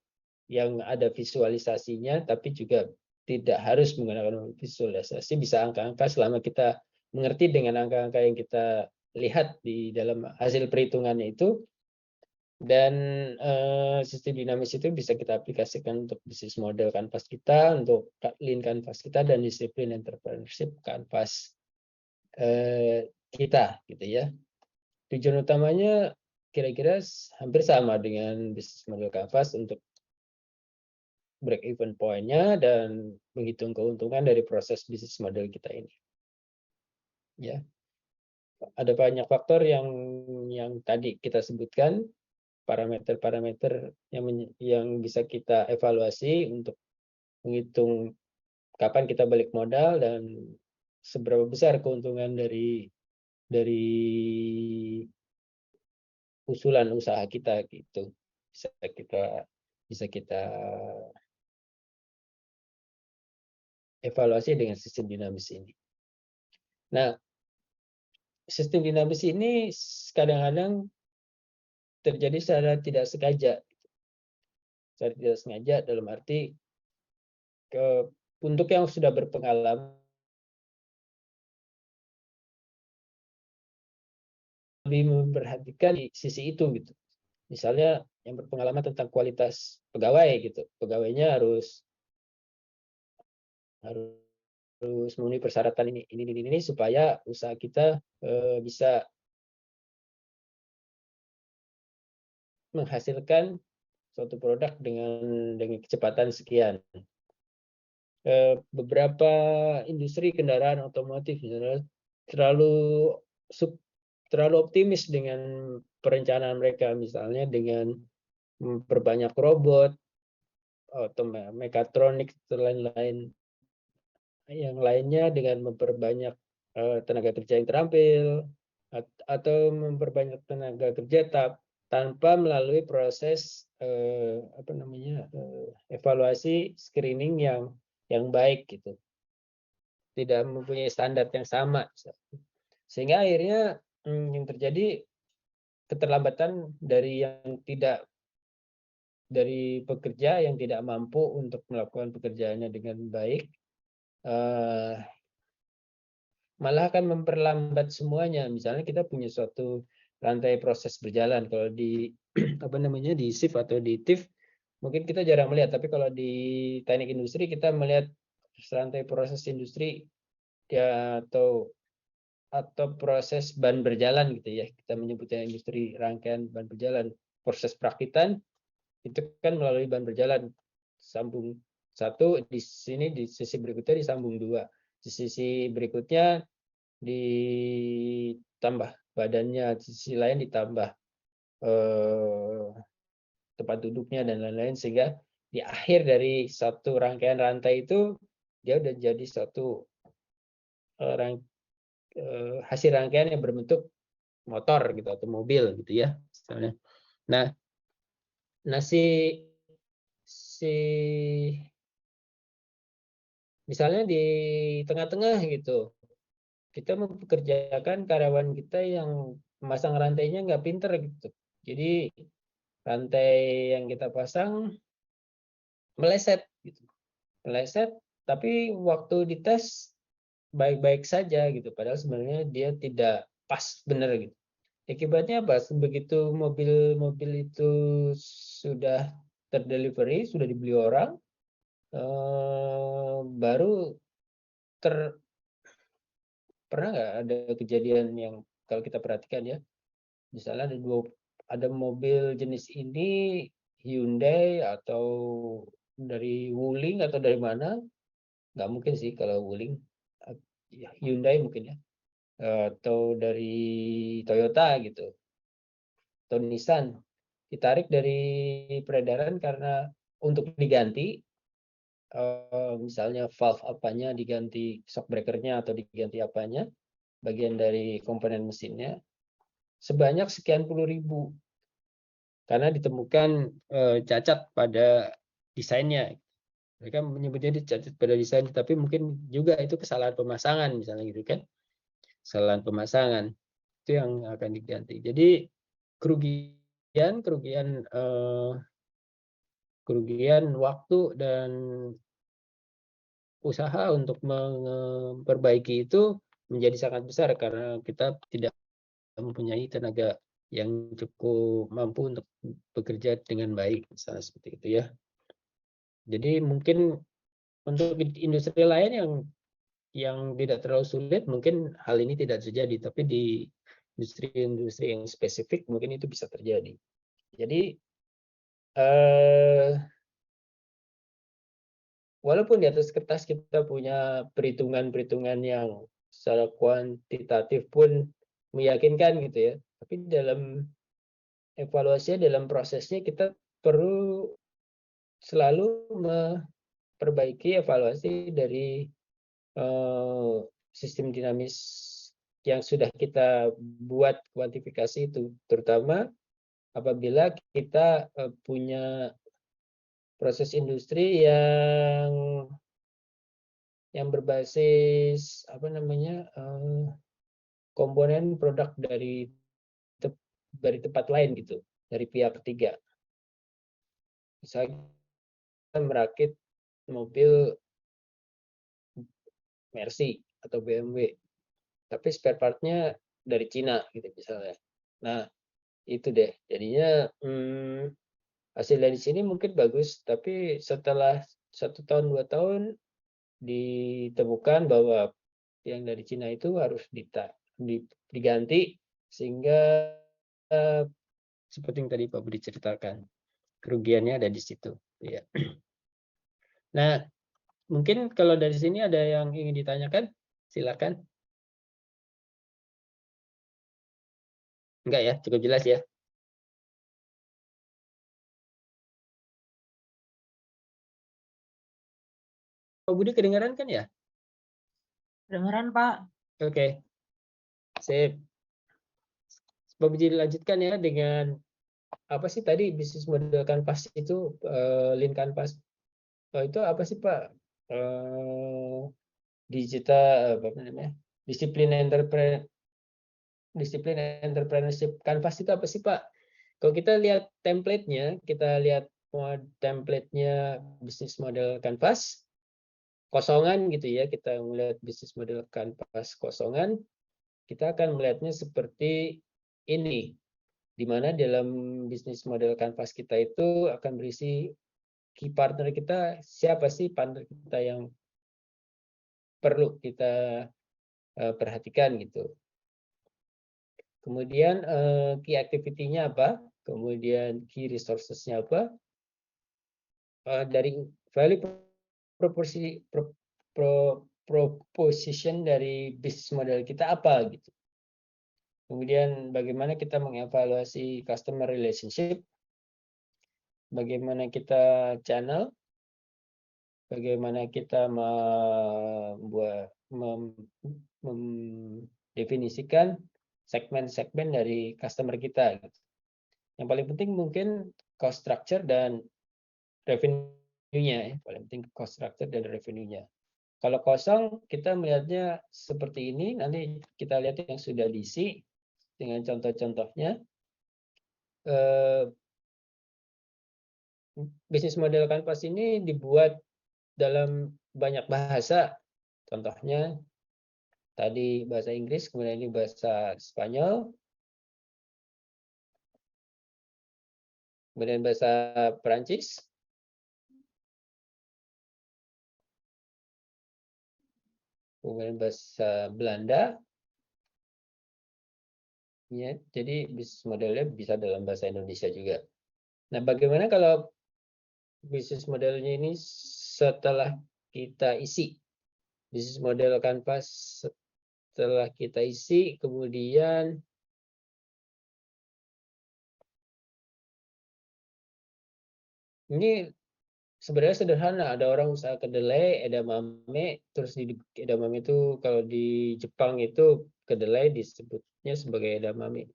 yang ada visualisasinya, tapi juga tidak harus menggunakan visualisasi, bisa angka-angka selama kita mengerti dengan angka-angka yang kita lihat di dalam hasil perhitungannya itu. Dan sistem dinamis itu bisa kita aplikasikan untuk bisnis model Canvas kita, untuk lean Canvas kita, dan disiplin entrepreneurship Canvas kita, gitu ya. Tujuan utamanya kira-kira hampir sama dengan bisnis model Canvas untuk break even point-nya dan menghitung keuntungan dari proses bisnis model kita ini. Ya, ada banyak faktor yang tadi kita sebutkan, parameter-parameter yang bisa kita evaluasi untuk menghitung kapan kita balik modal dan seberapa besar keuntungan dari usulan usaha kita gitu. Bisa kita evaluasi dengan sistem dinamis ini. Nah, sistem dinamis ini kadang-kadang terjadi secara tidak sengaja. Secara tidak sengaja dalam arti untuk yang sudah berpengalaman lebih memperhatikan di sisi itu gitu. Misalnya yang berpengalaman tentang kualitas pegawai gitu. Pegawainya harus memenuhi persyaratan ini supaya usaha kita bisa menghasilkan suatu produk dengan kecepatan sekian. Beberapa industri kendaraan otomotif misalnya terlalu optimis dengan perencanaan mereka, misalnya dengan memperbanyak robot atau mekatronik dan lain-lain yang lainnya, dengan memperbanyak tenaga kerja yang terampil atau memperbanyak tenaga kerja tanpa melalui proses evaluasi screening yang baik gitu, tidak mempunyai standar yang sama, sehingga akhirnya yang terjadi keterlambatan dari pekerja yang tidak mampu untuk melakukan pekerjaannya dengan baik, malah akan memperlambat semuanya. Misalnya kita punya suatu rantai proses berjalan, kalau di di shift atau di TIF mungkin kita jarang melihat, tapi kalau di teknik industri kita melihat rantai proses industri ya, atau proses ban berjalan gitu ya, kita menyebutnya industri rangkaian ban berjalan. Proses perakitan itu kan melalui ban berjalan, sambung satu di sini, di sisi berikutnya disambung dua, di sisi berikutnya ditambah badannya, di sisi lain ditambah tempat duduknya dan lain-lain, sehingga di akhir dari satu rangkaian rantai itu dia udah jadi suatu hasil rangkaian yang berbentuk motor gitu atau mobil gitu ya misalnya. Nah si misalnya di tengah-tengah gitu kita mempekerjakan karyawan kita yang memasang rantainya nggak pinter gitu. Jadi rantai yang kita pasang meleset gitu. Meleset tapi waktu dites baik-baik saja gitu. Padahal sebenarnya dia tidak pas benar gitu. Akibatnya apa? Begitu mobil-mobil itu sudah terdelivery, sudah dibeli orang, baru pernah nggak ada kejadian yang kalau kita perhatikan ya, misalnya ada mobil jenis ini Hyundai atau dari Wuling atau dari mana? Nggak mungkin sih kalau Wuling, Hyundai mungkin ya, atau dari Toyota gitu, atau Nissan ditarik dari peredaran karena untuk diganti, misalnya valve apanya diganti, shock breakernya atau diganti apanya, bagian dari komponen mesinnya, sebanyak sekian puluh ribu karena ditemukan cacat pada desainnya. Mereka menyebutnya cacat pada desain, tapi mungkin juga itu kesalahan pemasangan misalnya gitu kan, kesalahan pemasangan itu yang akan diganti. Jadi kerugian waktu dan usaha untuk memperbaiki itu menjadi sangat besar karena kita tidak mempunyai tenaga yang cukup mampu untuk bekerja dengan baik, misalnya seperti itu ya. Jadi mungkin untuk industri lain yang tidak terlalu sulit, mungkin hal ini tidak terjadi, tapi di industri-industri yang spesifik mungkin itu bisa terjadi. Jadi walaupun di atas kertas kita punya perhitungan-perhitungan yang secara kuantitatif pun meyakinkan gitu ya, tapi dalam evaluasinya, dalam prosesnya kita perlu selalu memperbaiki evaluasi dari sistem dinamis yang sudah kita buat kuantifikasi itu, terutama apabila kita punya proses industri yang berbasis apa namanya komponen produk dari tempat lain gitu, dari pihak ketiga. Misalnya kita merakit mobil Mercy atau BMW, tapi spare partnya dari Cina gitu misalnya. Nah itu deh, jadinya hasil dari sini mungkin bagus, tapi setelah 1 tahun 2 tahun ditemukan bahwa yang dari Cina itu harus diganti, sehingga seperti yang tadi Pak Budi ceritakan, kerugiannya ada di situ ya. Nah mungkin kalau dari sini ada yang ingin ditanyakan, silakan. Enggak ya, cukup jelas ya. Pak Budi kedengaran kan ya? Kedengeran, Pak. Oke. Sip. Pak Budi lanjutkan ya dengan apa sih tadi bisnis model kanvas itu, lean kanvas. Itu apa sih Pak? Digital apa namanya? Disiplin entrepreneurship kanvas itu apa sih Pak? Kalau kita lihat template-nya, bisnis model kanvas kosongan gitu ya, kita melihat bisnis model kanvas kosongan, kita akan melihatnya seperti ini, di mana dalam bisnis model kanvas kita itu akan berisi key partner kita, siapa sih partner kita yang perlu kita perhatikan gitu. Kemudian key activity-nya apa, kemudian key resources-nya apa, dari value proposition dari bisnis model kita apa gitu. Kemudian bagaimana kita mengevaluasi customer relationship, bagaimana kita channel, bagaimana kita mendefinisikan segmen-segmen dari customer kita. Yang paling penting mungkin cost structure dan revenue-nya, ya. Paling penting cost structure dan revenue-nya. Kalau kosong, kita melihatnya seperti ini. Nanti kita lihat yang sudah diisi dengan contoh-contohnya. Bisnis model Canvas ini dibuat dalam banyak bahasa. Contohnya tadi bahasa Inggris, kemudian ini bahasa Spanyol, kemudian bahasa Perancis, kemudian bahasa Belanda. Ya, jadi bisnis modelnya bisa dalam bahasa Indonesia juga. Nah, bagaimana kalau bisnis modelnya ini setelah kita isi? Bisnis model Canvas setelah kita isi, kemudian ini sebenarnya sederhana. Ada orang usaha kedelai, edamame, terus di edamame itu kalau di Jepang itu kedelai disebutnya sebagai edamame.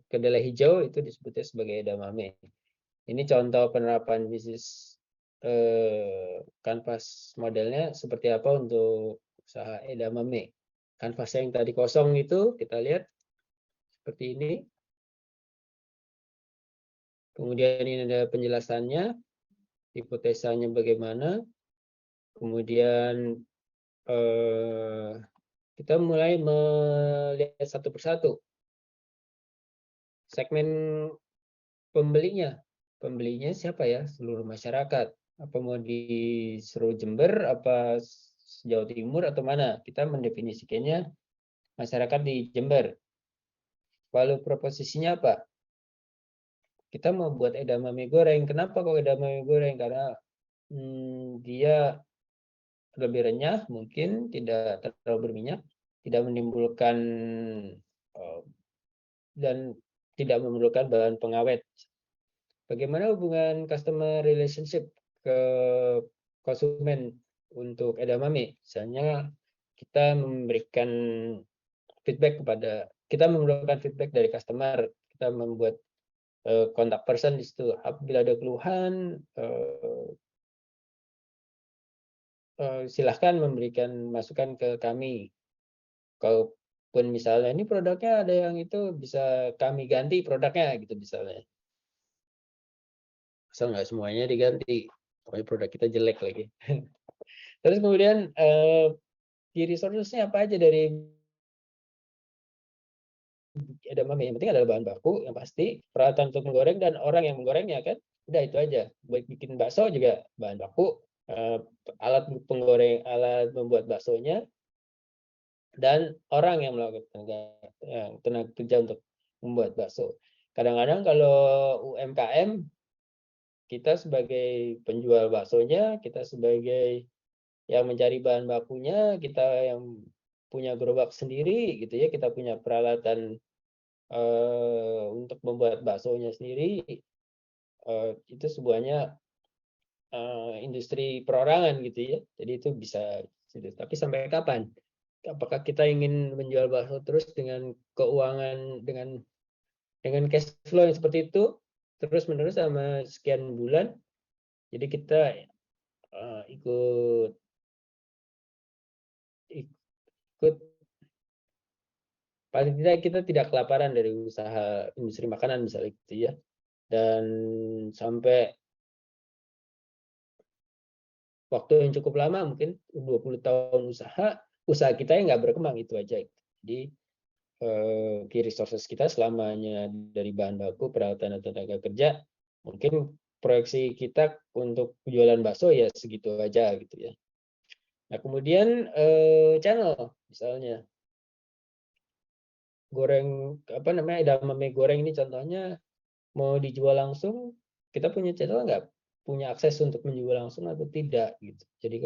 Kedelai hijau itu disebutnya sebagai edamame. Ini contoh penerapan bisnis Canvas modelnya seperti apa untuk usaha edamame. Canvas yang tadi kosong itu kita lihat seperti ini. Kemudian ini ada penjelasannya, hipotesanya bagaimana. Kemudian kita mulai melihat satu persatu segmen pembelinya. Pembelinya siapa ya? Seluruh masyarakat. Apa mau di seluruh Jember, apa Jawa Timur, atau mana? Kita mendefinisikannya masyarakat di Jember. Lalu proposisinya apa? Kita mau buat edamame goreng. Kenapa kok edamame goreng? Karena dia lebih renyah, mungkin tidak terlalu berminyak, tidak menimbulkan dan tidak memerlukan bahan pengawet. Bagaimana hubungan customer relationship ke konsumen untuk edamame? Misalnya kita memberikan feedback kita memerlukan feedback dari customer, kita membuat kontak person di situ. Apabila ada keluhan, silahkan memberikan masukan ke kami. Kalaupun misalnya ini produknya ada yang itu bisa kami ganti produknya gitu misalnya. Asal nggak semuanya diganti, pokoknya produk kita jelek lagi. Terus kemudian key resources-nya apa aja dari edamame? Yang penting adalah bahan baku yang pasti, peralatan untuk menggoreng dan orang yang menggorengnya kan. Udah itu aja. Buat bikin bakso juga bahan baku, alat penggoreng, alat membuat baksonya, dan orang yang melakukan tenaga kerja untuk membuat bakso. Kadang-kadang kalau UMKM, kita sebagai penjual baksonya, kita sebagai yang mencari bahan bakunya, kita yang punya gerobak sendiri gitu ya, kita punya peralatan untuk membuat baksonya sendiri, itu semuanya industri perorangan gitu ya. Jadi itu bisa. Tapi sampai kapan? Apakah kita ingin menjual bakso terus dengan keuangan, dengan cash flow yang seperti itu terus menerus sama sekian bulan? Jadi kita ikut paling tidak kita tidak kelaparan dari usaha industri makanan misalnya gitu ya, dan sampai waktu yang cukup lama, mungkin 20 tahun usaha kita yang nggak berkembang, itu aja. Jadi key resources kita selamanya dari bahan baku, peralatan, dan tenaga kerja, mungkin proyeksi kita untuk jualan bakso ya segitu aja gitu ya. Nah kemudian channel, misalnya goreng edamame goreng ini contohnya mau dijual langsung, kita punya channel nggak? Punya akses untuk menjual langsung atau tidak gitu. Jadi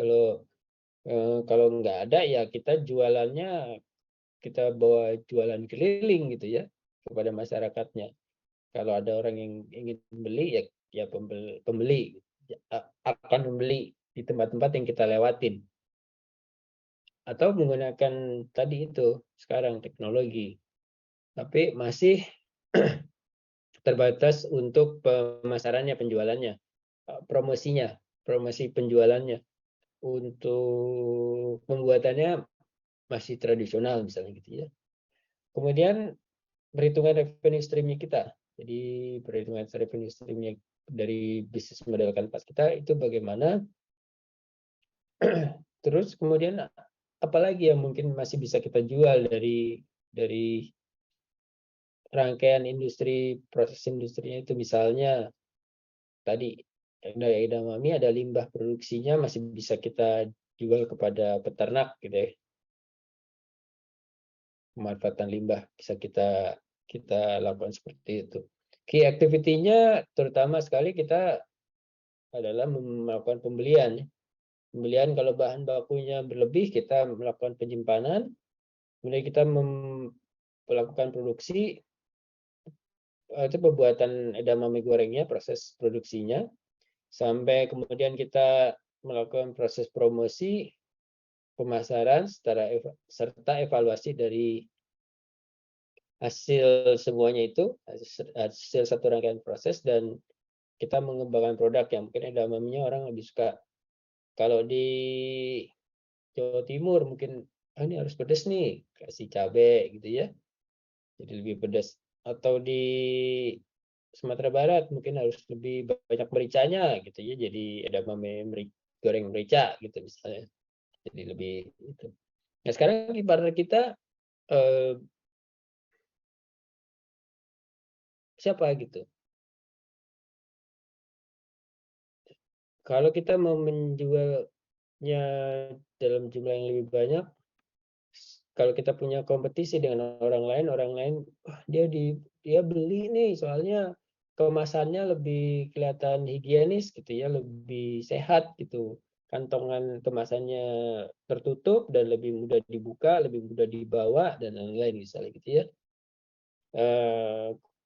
kalau nggak ada ya kita jualannya, kita bawa jualan keliling gitu ya kepada masyarakatnya. Kalau ada orang yang ingin beli ya ya pembeli akan membeli di tempat-tempat yang kita lewatin, atau menggunakan tadi itu sekarang teknologi, tapi masih terbatas untuk pemasarannya, penjualannya, promosinya, promosi penjualannya. Untuk pembuatannya masih tradisional misalnya gitu ya. Kemudian perhitungan revenue stream-nya kita. Jadi perhitungan revenue stream-nya dari bisnis model kanvas kita itu bagaimana. Terus kemudian apalagi yang mungkin masih bisa kita jual dari rangkaian industri, proses industrinya itu, misalnya tadi daya edamame ada limbah produksinya masih bisa kita jual kepada peternak gitu ya. Pemanfaatan limbah bisa kita lakukan seperti itu. Key activity-nya terutama sekali kita adalah melakukan pembelian. Pembelian kalau bahan bakunya berlebih kita melakukan penyimpanan, kemudian kita melakukan produksi, itu pembuatan edamame gorengnya, proses produksinya, sampai kemudian kita melakukan proses promosi, pemasaran, serta evaluasi dari hasil semuanya itu, hasil satu rangkaian proses, dan kita mengembangkan produk yang mungkin edamame-nya orang lebih suka. Kalau di Jawa Timur mungkin ini harus pedas nih, kasih cabai gitu ya, jadi lebih pedas. Atau di Sumatera Barat mungkin harus lebih banyak mericanya gitu ya, jadi edamame goreng merica gitu misalnya, jadi lebih itu. Nah sekarang di partner kita siapa gitu? Kalau kita mau menjualnya dalam jumlah yang lebih banyak, kalau kita punya kompetisi dengan orang lain, dia beli nih soalnya kemasannya lebih kelihatan higienis gitu ya, lebih sehat gitu. Kantongan kemasannya tertutup dan lebih mudah dibuka, lebih mudah dibawa dan lain-lain misalnya gitu ya.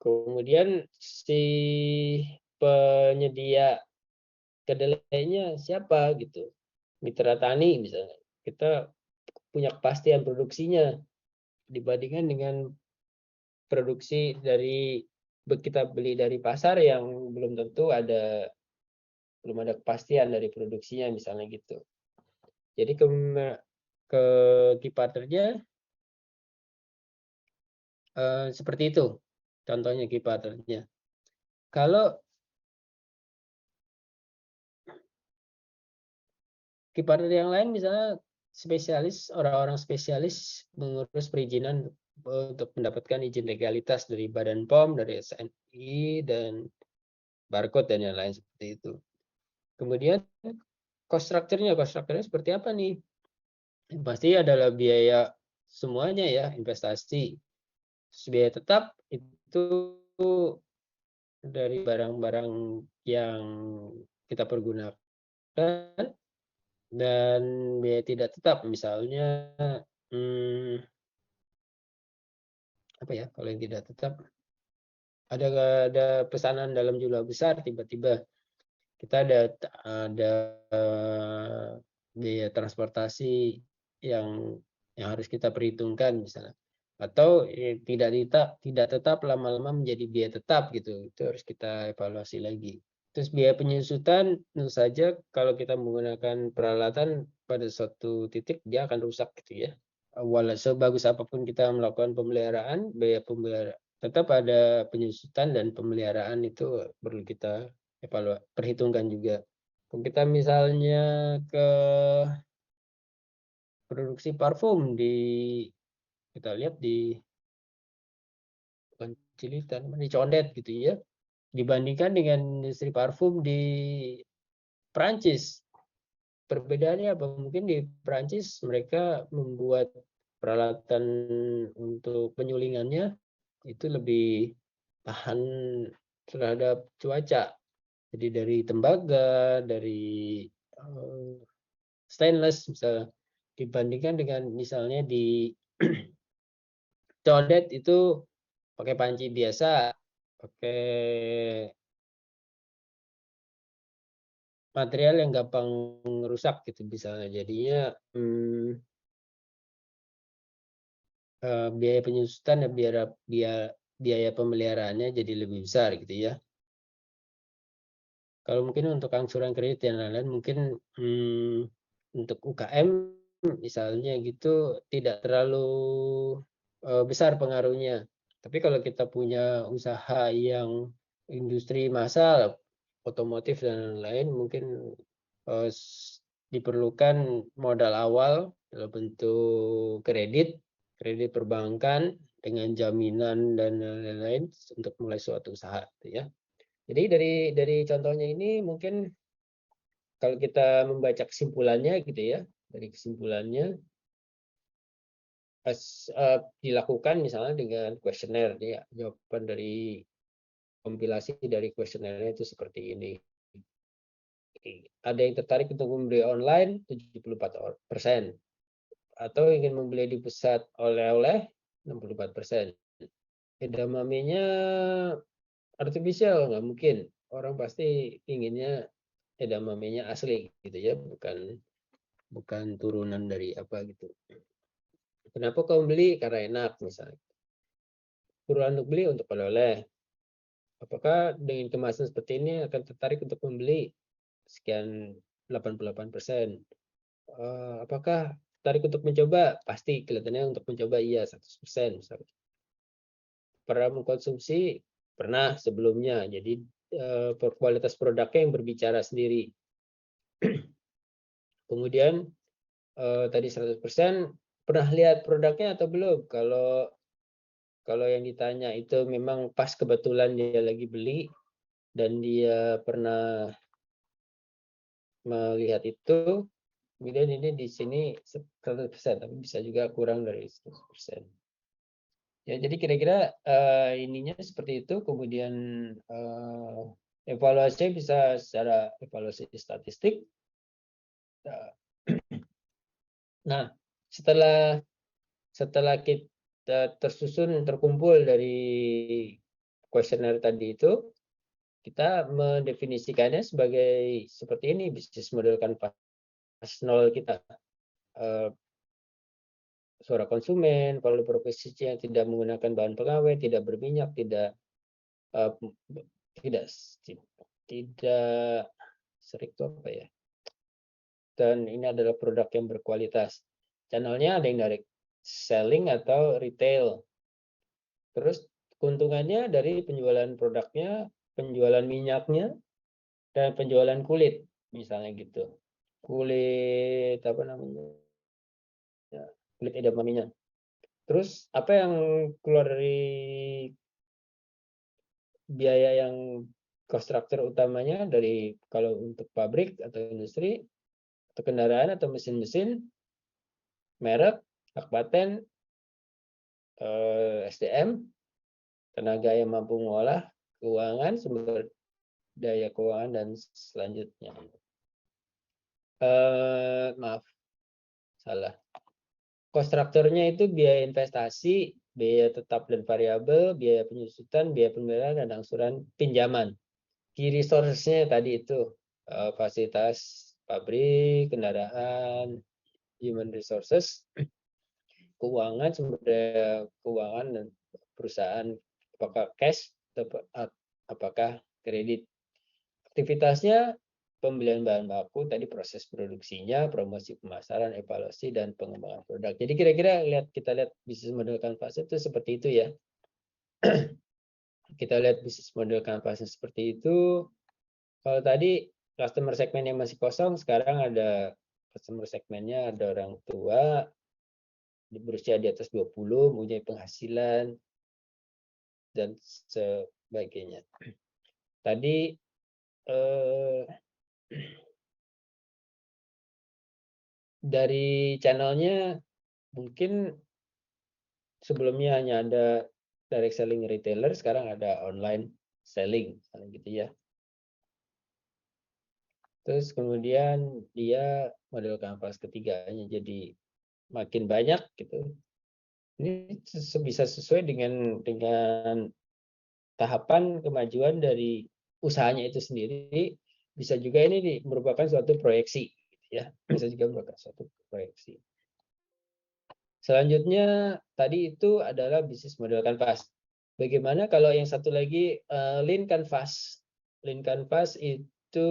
Kemudian si penyedia kedelainya siapa gitu, mitra tani misalnya, kita punya kepastian produksinya dibandingkan dengan produksi dari kita beli dari pasar yang belum tentu belum ada kepastian dari produksinya misalnya gitu. Jadi ke key partnernya seperti itu contohnya key partnernya. Kalau key partner yang lain misalnya spesialis, orang-orang spesialis mengurus perizinan untuk mendapatkan izin legalitas dari Badan POM, dari SNI, dan barcode dan yang lain seperti itu. Kemudian cost structure-nya seperti apa nih? Yang pasti adalah biaya semuanya ya, investasi. Biaya tetap itu dari barang-barang yang kita pergunakan, dan biaya tidak tetap misalnya apa ya, kalau yang tidak tetap ada pesanan dalam jumlah besar, tiba-tiba kita ada biaya transportasi yang harus kita perhitungkan misalnya, atau tidak tetap lama-lama menjadi biaya tetap gitu, itu harus kita evaluasi lagi. Terus biaya penyusutan tentu saja kalau kita menggunakan peralatan pada suatu titik dia akan rusak gitu ya. Walau sebagus apapun kita melakukan pemeliharaan, biaya pemeliharaan tetap ada, penyusutan dan pemeliharaan itu perlu kita perhitungkan juga. Kalau kita misalnya ke produksi parfum kita lihat di Cililitan, di Condet gitu ya, dibandingkan dengan industri parfum di Perancis. Perbedaannya apa? Mungkin di Perancis mereka membuat peralatan untuk penyulingannya itu lebih tahan terhadap cuaca. Jadi dari tembaga, dari stainless misalnya, dibandingkan dengan misalnya di Condet itu pakai panci biasa, pakai material yang gampang rusak gitu misalnya. Jadinya biaya penyusutan dan biaya pemeliharaannya jadi lebih besar gitu ya. Kalau mungkin untuk angsuran kredit dan lain-lain mungkin untuk UKM misalnya gitu tidak terlalu besar pengaruhnya. Tapi kalau kita punya usaha yang industri massal, otomotif dan lain-lain mungkin diperlukan modal awal dalam bentuk kredit perbankan dengan jaminan dan lain-lain untuk mulai suatu usaha, gitu ya. Jadi dari contohnya ini mungkin kalau kita membaca kesimpulannya gitu ya, dari kesimpulannya dilakukan misalnya dengan kuesioner ya, jawaban dari kompilasi dari kuesionernya itu seperti ini. Ada yang tertarik untuk membeli online 74%, atau ingin membeli di pusat oleh-oleh 64%. Edamamenya artificial nggak mungkin, orang pasti inginnya edamamenya asli gitu ya, bukan turunan dari apa gitu. Kenapa kau beli? Karena enak misalnya. Buruan untuk beli untuk oleh-oleh. Apakah dengan kemasan seperti ini akan tertarik untuk membeli? Sekian 88%. Apakah tertarik untuk mencoba? Pasti kelihatannya untuk mencoba iya 100% misalnya. Pernah mengkonsumsi? Pernah sebelumnya. Jadi kualitas produknya yang berbicara sendiri. Kemudian tadi 100% pernah lihat produknya atau belum? Kalau yang ditanya itu memang pas kebetulan dia lagi beli dan dia pernah melihat itu, kemudian ini di sini 100%, tapi bisa juga kurang dari 100%. Ya, jadi kira-kira ininya seperti itu. Kemudian evaluasi bisa secara evaluasi statistik. Nah, setelah kita terkumpul dari kuesioner tadi itu, kita mendefinisikannya sebagai seperti ini, bisnis model kanvas 0 kita. Suara konsumen, value proposition yang tidak menggunakan bahan pengawet, tidak berminyak, tidak serik itu apa ya? Dan ini adalah produk yang berkualitas. Channelnya ada yang direct selling atau retail. Terus keuntungannya dari penjualan produknya, penjualan minyaknya, dan penjualan kulit, misalnya gitu. Kulit apa namanya? Ya, kulit edamamenya. Terus apa yang keluar dari biaya yang cost structure utamanya dari kalau untuk pabrik atau industri atau kendaraan atau mesin-mesin, merek, hak paten, SDM, tenaga yang mampu mengolah, keuangan, sumber daya keuangan, dan selanjutnya. Maaf, salah. Cost structure-nya itu biaya investasi, biaya tetap dan variabel, biaya penyusutan, biaya pemeliharaan, dan angsuran pinjaman. Key resource-nya tadi itu fasilitas pabrik, kendaraan, human resources, keuangan, sumber daya keuangan, dan perusahaan, apakah cash atau apakah kredit. Aktivitasnya pembelian bahan baku, tadi proses produksinya, promosi pemasaran, evaluasi, dan pengembangan produk. Jadi kira-kira kita lihat bisnis model kanvas itu seperti itu ya. Kita lihat bisnis model kanvasnya seperti itu. Kalau tadi customer segmen yang masih kosong, sekarang ada customer segmennya, ada orang tua berusia di atas 20, mempunyai penghasilan, dan sebagainya. Tadi dari channelnya mungkin sebelumnya hanya ada direct selling retailer, sekarang ada online selling, gitu ya. Terus kemudian dia model kanvas ketiganya jadi makin banyak gitu. Ini bisa sesuai dengan tahapan kemajuan dari usahanya itu sendiri. bisa juga ini merupakan suatu proyeksi, gitu ya. Bisa juga merupakan suatu proyeksi. Selanjutnya tadi itu adalah bisnis model kanvas. Bagaimana kalau yang satu lagi lean canvas? Lean canvas itu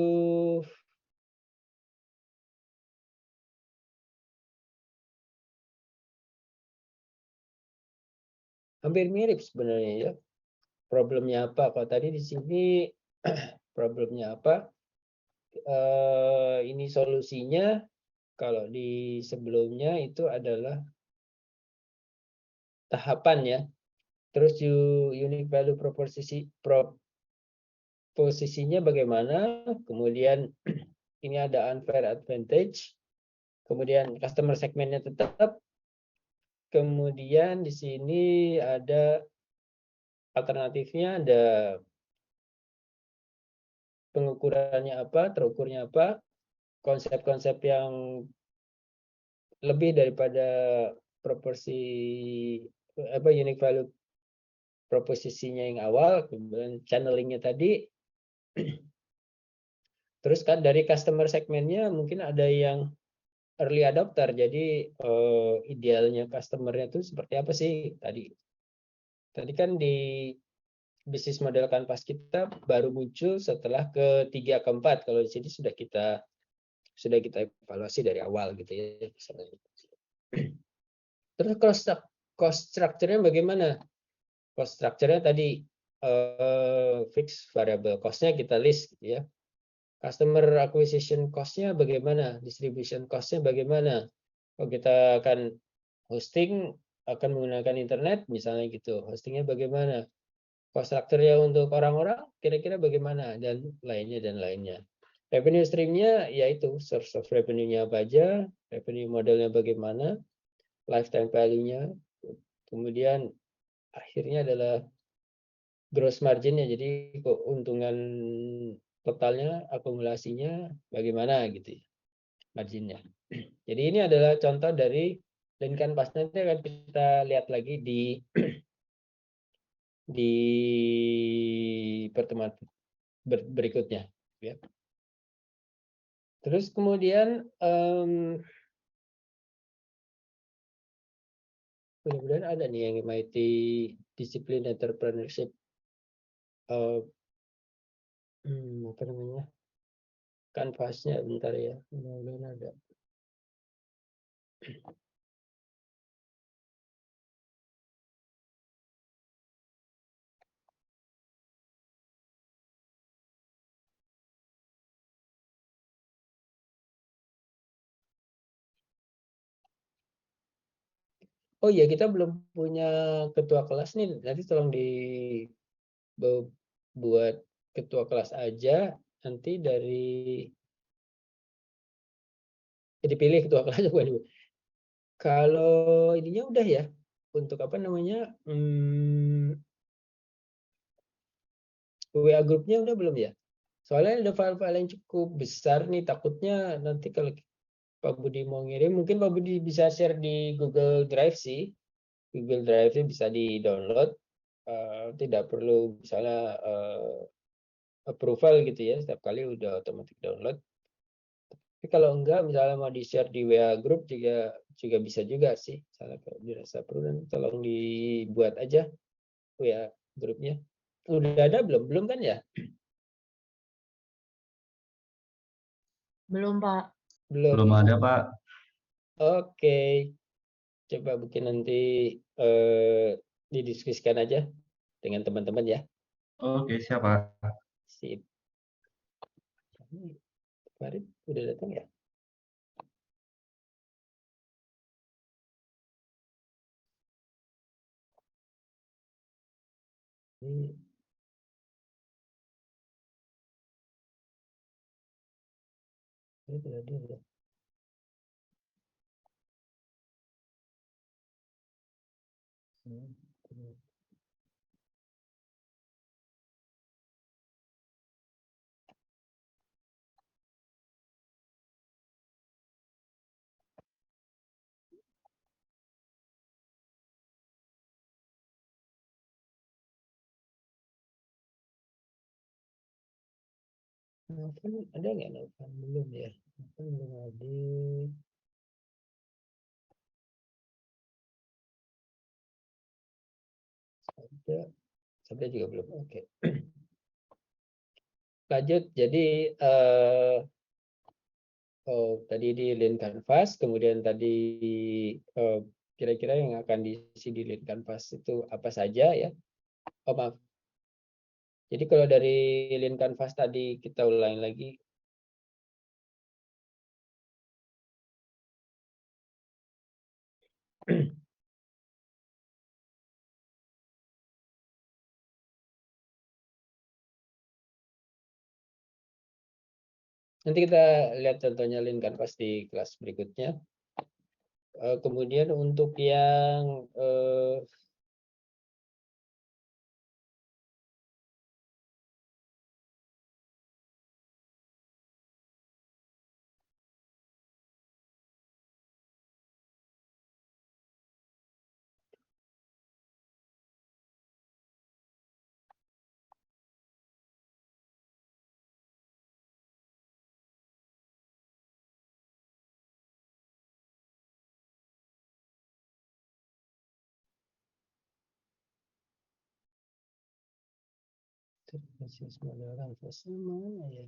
hampir mirip sebenarnya ya. Problemnya apa? Kalau tadi di sini problemnya apa? Ini solusinya. Kalau di sebelumnya itu adalah tahapan ya. Terus unique value proposisinya bagaimana? Kemudian ini ada unfair advantage. Kemudian customer segmentnya tetap. Kemudian di sini ada alternatifnya, ada pengukurannya apa, terukurnya apa, konsep-konsep yang lebih daripada proporsi unique value proposisinya yang awal, kemudian channelingnya tadi. Terus kan dari customer segmentnya mungkin ada yang early adopter, jadi idealnya customernya itu seperti apa sih tadi? Tadi kan di bisnis model kanvas kita baru muncul setelah ketiga keempat. Kalau di sini sudah kita evaluasi dari awal gitu ya. Terus cost structure-nya bagaimana? Cost structure-nya tadi fixed variable cost-nya kita list gitu ya. Customer acquisition cost-nya bagaimana? Distribution cost-nya bagaimana? Kalau kita akan hosting, akan menggunakan internet misalnya gitu, hostingnya bagaimana? Cost structure-nya untuk orang-orang kira-kira bagaimana? Dan lainnya. Revenue stream-nya yaitu source of revenue-nya apa aja, revenue modelnya bagaimana, lifetime value-nya, kemudian akhirnya adalah gross margin-nya, jadi keuntungan totalnya, akumulasinya bagaimana gitu ya, marginnya. Jadi ini adalah contoh dari lean canvas. Nanti akan kita lihat lagi di pertemuan berikutnya. Ya. Terus kemudian mudah-mudahan ada nih yang MIT Discipline Entrepreneurship apa namanya, kanvasnya bentar ya, mudah-mudahan ada. Oh iya, kita belum punya ketua kelas nih. Nanti tolong dibuat ketua kelas aja. Nanti dipilih ketua kelas. Kalau ininya udah ya, untuk apa namanya, WA grupnya udah belum ya? Soalnya ada file-file yang cukup besar nih. Takutnya nanti kalau Pak Budi mau ngirim, mungkin Pak Budi bisa share di Google Drive sih. Google Drive-nya bisa di-download. Tidak perlu misalnya approval gitu ya, setiap kali udah otomatis download. Tapi kalau enggak, misalnya mau di-share di WA group juga bisa juga sih. Misalnya kalau dirasa perlu, nanti tolong dibuat aja WA grupnya. Udah ada belum? Belum kan ya? Belum, Pak. Belum. Belum ada, Pak. Oke. Coba mungkin nanti didiskusikan aja dengan teman-teman ya. Oke, siap, Pak. Sip. Farid udah datang ya? Ini udah dia ya. Novan ada nggak Novan? Belum ya. Novan belum hadir. Sabda juga belum. Oke. Lanjut. Jadi tadi di Lean Canvas, kemudian tadi kira-kira yang akan diisi di Lean Canvas itu apa saja ya? Oh maaf. Jadi kalau dari Lean Canvas tadi kita ulangi lagi. Nanti kita lihat contohnya Lean Canvas di kelas berikutnya. Kemudian untuk yang mana ya?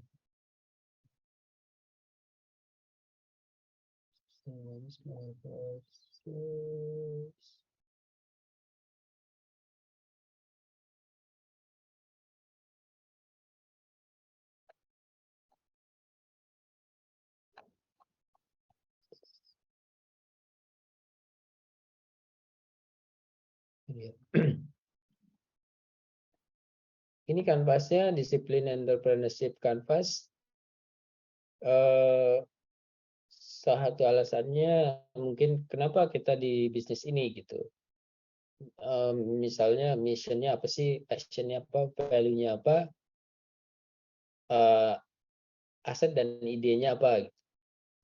Ini kanvasnya disiplin entrepreneurship canvas. Satu alasannya mungkin kenapa kita di bisnis ini gitu. Misalnya missionnya apa sih, actionnya apa, value-nya apa, aset dan idenya apa, gitu.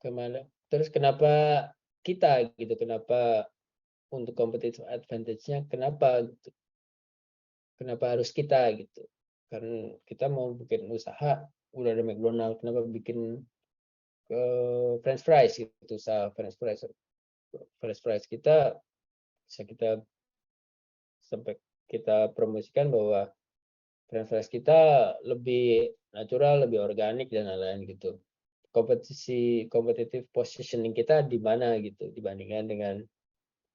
Kemana? Terus kenapa kita gitu, kenapa untuk competitive advantage-nya, kenapa gitu. Kenapa harus kita gitu? Karena kita mau bikin usaha, udah ada McDonald, kenapa bikin French fries gitu, usaha French fries kita bisa kita sampai kita promosikan bahwa French fries kita lebih natural, lebih organik dan lain-lain gitu. Competitive positioning kita di mana gitu dibandingkan dengan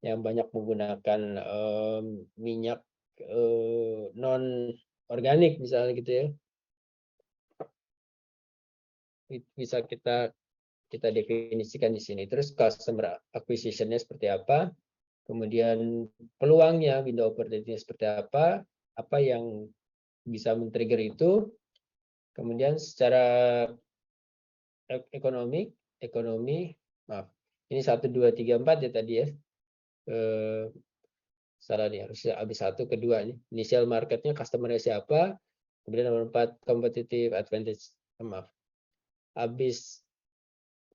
yang banyak menggunakan minyak non organik misalnya gitu ya. Bisa kita definisikan di sini. Terus customer acquisition-nya seperti apa? Kemudian peluangnya, window opportunity seperti apa yang bisa men-trigger itu. Kemudian secara ekonomi, maaf, ini 1, 2, 3, 4 ya tadi ya. Salah nih, harusnya habis 1, kedua nih. Initial marketnya, customer-nya siapa. Kemudian nomor 4, competitive advantage. Maaf. Habis,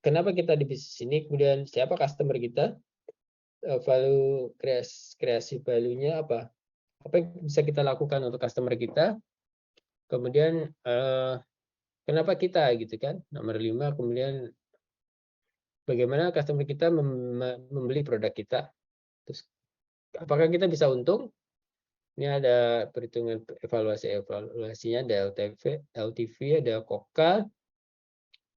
kenapa kita di bisnis ini, kemudian siapa customer kita, value kreasi value-nya apa yang bisa kita lakukan untuk customer kita, kemudian kenapa kita gitu kan, nomor 5, kemudian bagaimana customer kita membeli produk kita, terus apakah kita bisa untung. Ini ada perhitungan evaluasinya, ada LTV, ada KOKA,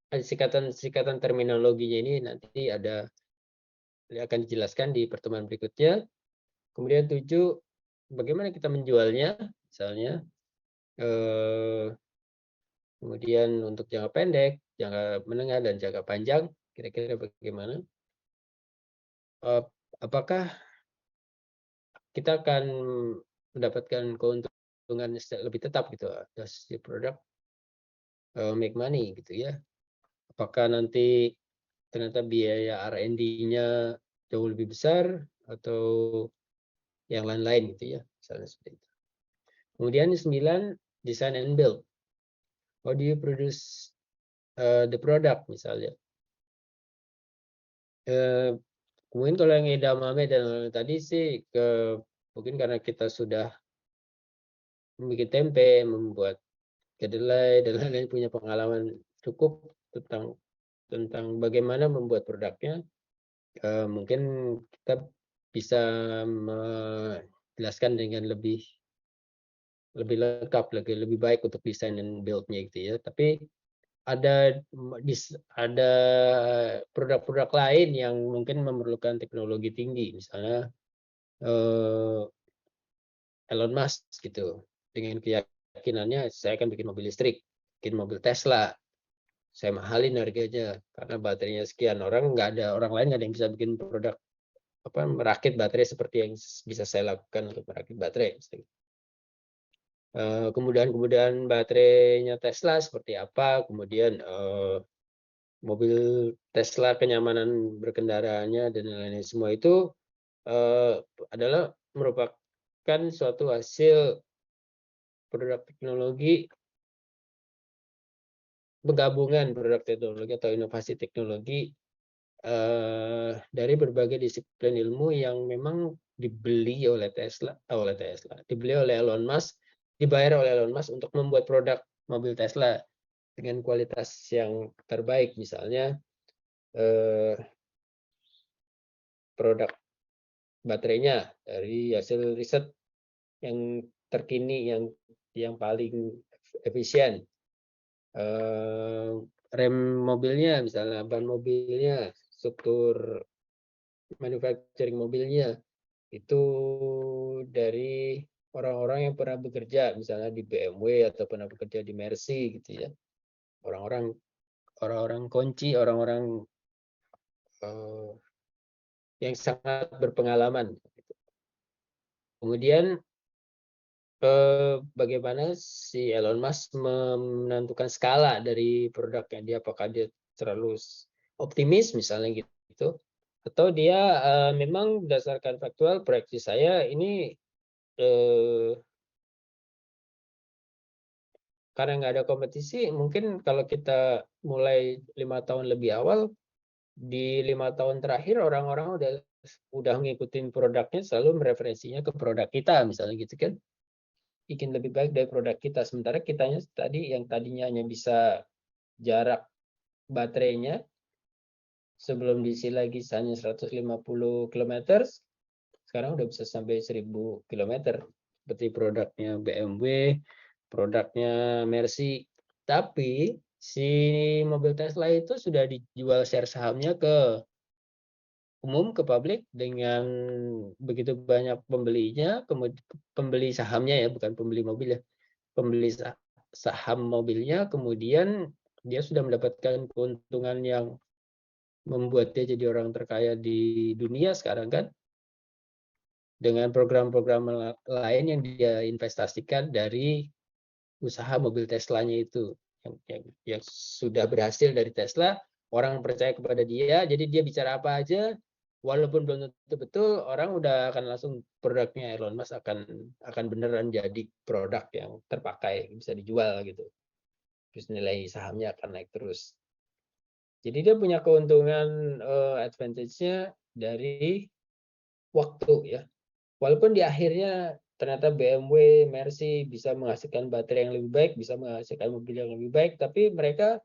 ada sikatan terminologinya ini nanti akan dijelaskan di pertemuan berikutnya. Kemudian 7, bagaimana kita menjualnya, misalnya. Kemudian untuk jangka pendek, jangka menengah, dan jangka panjang, kira-kira bagaimana? Apakah kita akan mendapatkan keuntungan lebih tetap gitu, does the product make money gitu ya? Apakah nanti ternyata biaya R&D-nya jauh lebih besar atau yang lain-lain gitu ya, misalnya seperti itu. Kemudian 9, design and build. How do you produce the product misalnya? Mungkin kalau yang edamame dan tadi sih mungkin karena kita sudah membuat tempe, membuat kedelai dan lain-lain punya pengalaman cukup tentang bagaimana membuat produknya. Mungkin kita bisa menjelaskan dengan lebih lengkap, lebih baik untuk desain dan build-nya gitu ya. Tapi ada produk-produk lain yang mungkin memerlukan teknologi tinggi, misalnya Elon Musk gitu, dengan keyakinannya saya akan bikin mobil listrik, bikin mobil Tesla, saya mahalin harganya karena baterainya sekian. Orang lain nggak ada yang bisa bikin produk merakit baterai seperti yang bisa saya lakukan untuk merakit baterai. Kemudian baterainya Tesla seperti apa, kemudian mobil Tesla kenyamanan berkendaranya dan lain-lain semua itu adalah merupakan suatu hasil produk teknologi, penggabungan produk teknologi atau inovasi teknologi dari berbagai disiplin ilmu yang memang dibeli oleh dibeli oleh Elon Musk, dibayar oleh Elon Musk untuk membuat produk mobil Tesla dengan kualitas yang terbaik, misalnya produk baterainya dari hasil riset yang terkini, yang paling efisien, rem mobilnya misalnya, ban mobilnya, struktur manufacturing mobilnya itu dari orang-orang yang pernah bekerja misalnya di BMW atau pernah bekerja di Mercy gitu ya, orang-orang kunci, orang-orang yang sangat berpengalaman. Kemudian bagaimana si Elon Musk menentukan skala dari produknya dia, apakah dia terlalu optimis misalnya gitu, atau dia memang berdasarkan faktual, proyeksi saya ini karena nggak ada kompetisi, mungkin kalau kita mulai 5 tahun lebih awal, di 5 tahun terakhir orang-orang udah ngikutin produknya, selalu mereferensinya ke produk kita misalnya gitu kan, bikin lebih baik dari produk kita. Sementara kitanya yang tadinya hanya bisa jarak baterainya sebelum diisi lagi hanya 150 km, sekarang udah bisa sampai 1000 km seperti produknya BMW, produknya Mercy. Tapi si mobil Tesla itu sudah dijual share sahamnya ke umum, ke publik, dengan begitu banyak pembelinya, kemudian pembeli sahamnya ya, bukan pembeli mobil ya, pembeli saham mobilnya, kemudian dia sudah mendapatkan keuntungan yang membuat dia jadi orang terkaya di dunia sekarang kan, dengan program-program lain yang dia investasikan dari usaha mobil Teslanya itu, yang sudah berhasil dari Tesla. Orang percaya kepada dia, jadi dia bicara apa aja, walaupun belum tentu betul, orang udah akan langsung produknya Elon Musk akan beneran jadi produk yang terpakai, bisa dijual gitu. Terus nilai sahamnya akan naik terus. Jadi dia punya keuntungan, advantage-nya dari waktu ya. Walaupun di akhirnya ternyata BMW, Mercy bisa menghasilkan baterai yang lebih baik, bisa menghasilkan mobil yang lebih baik, tapi mereka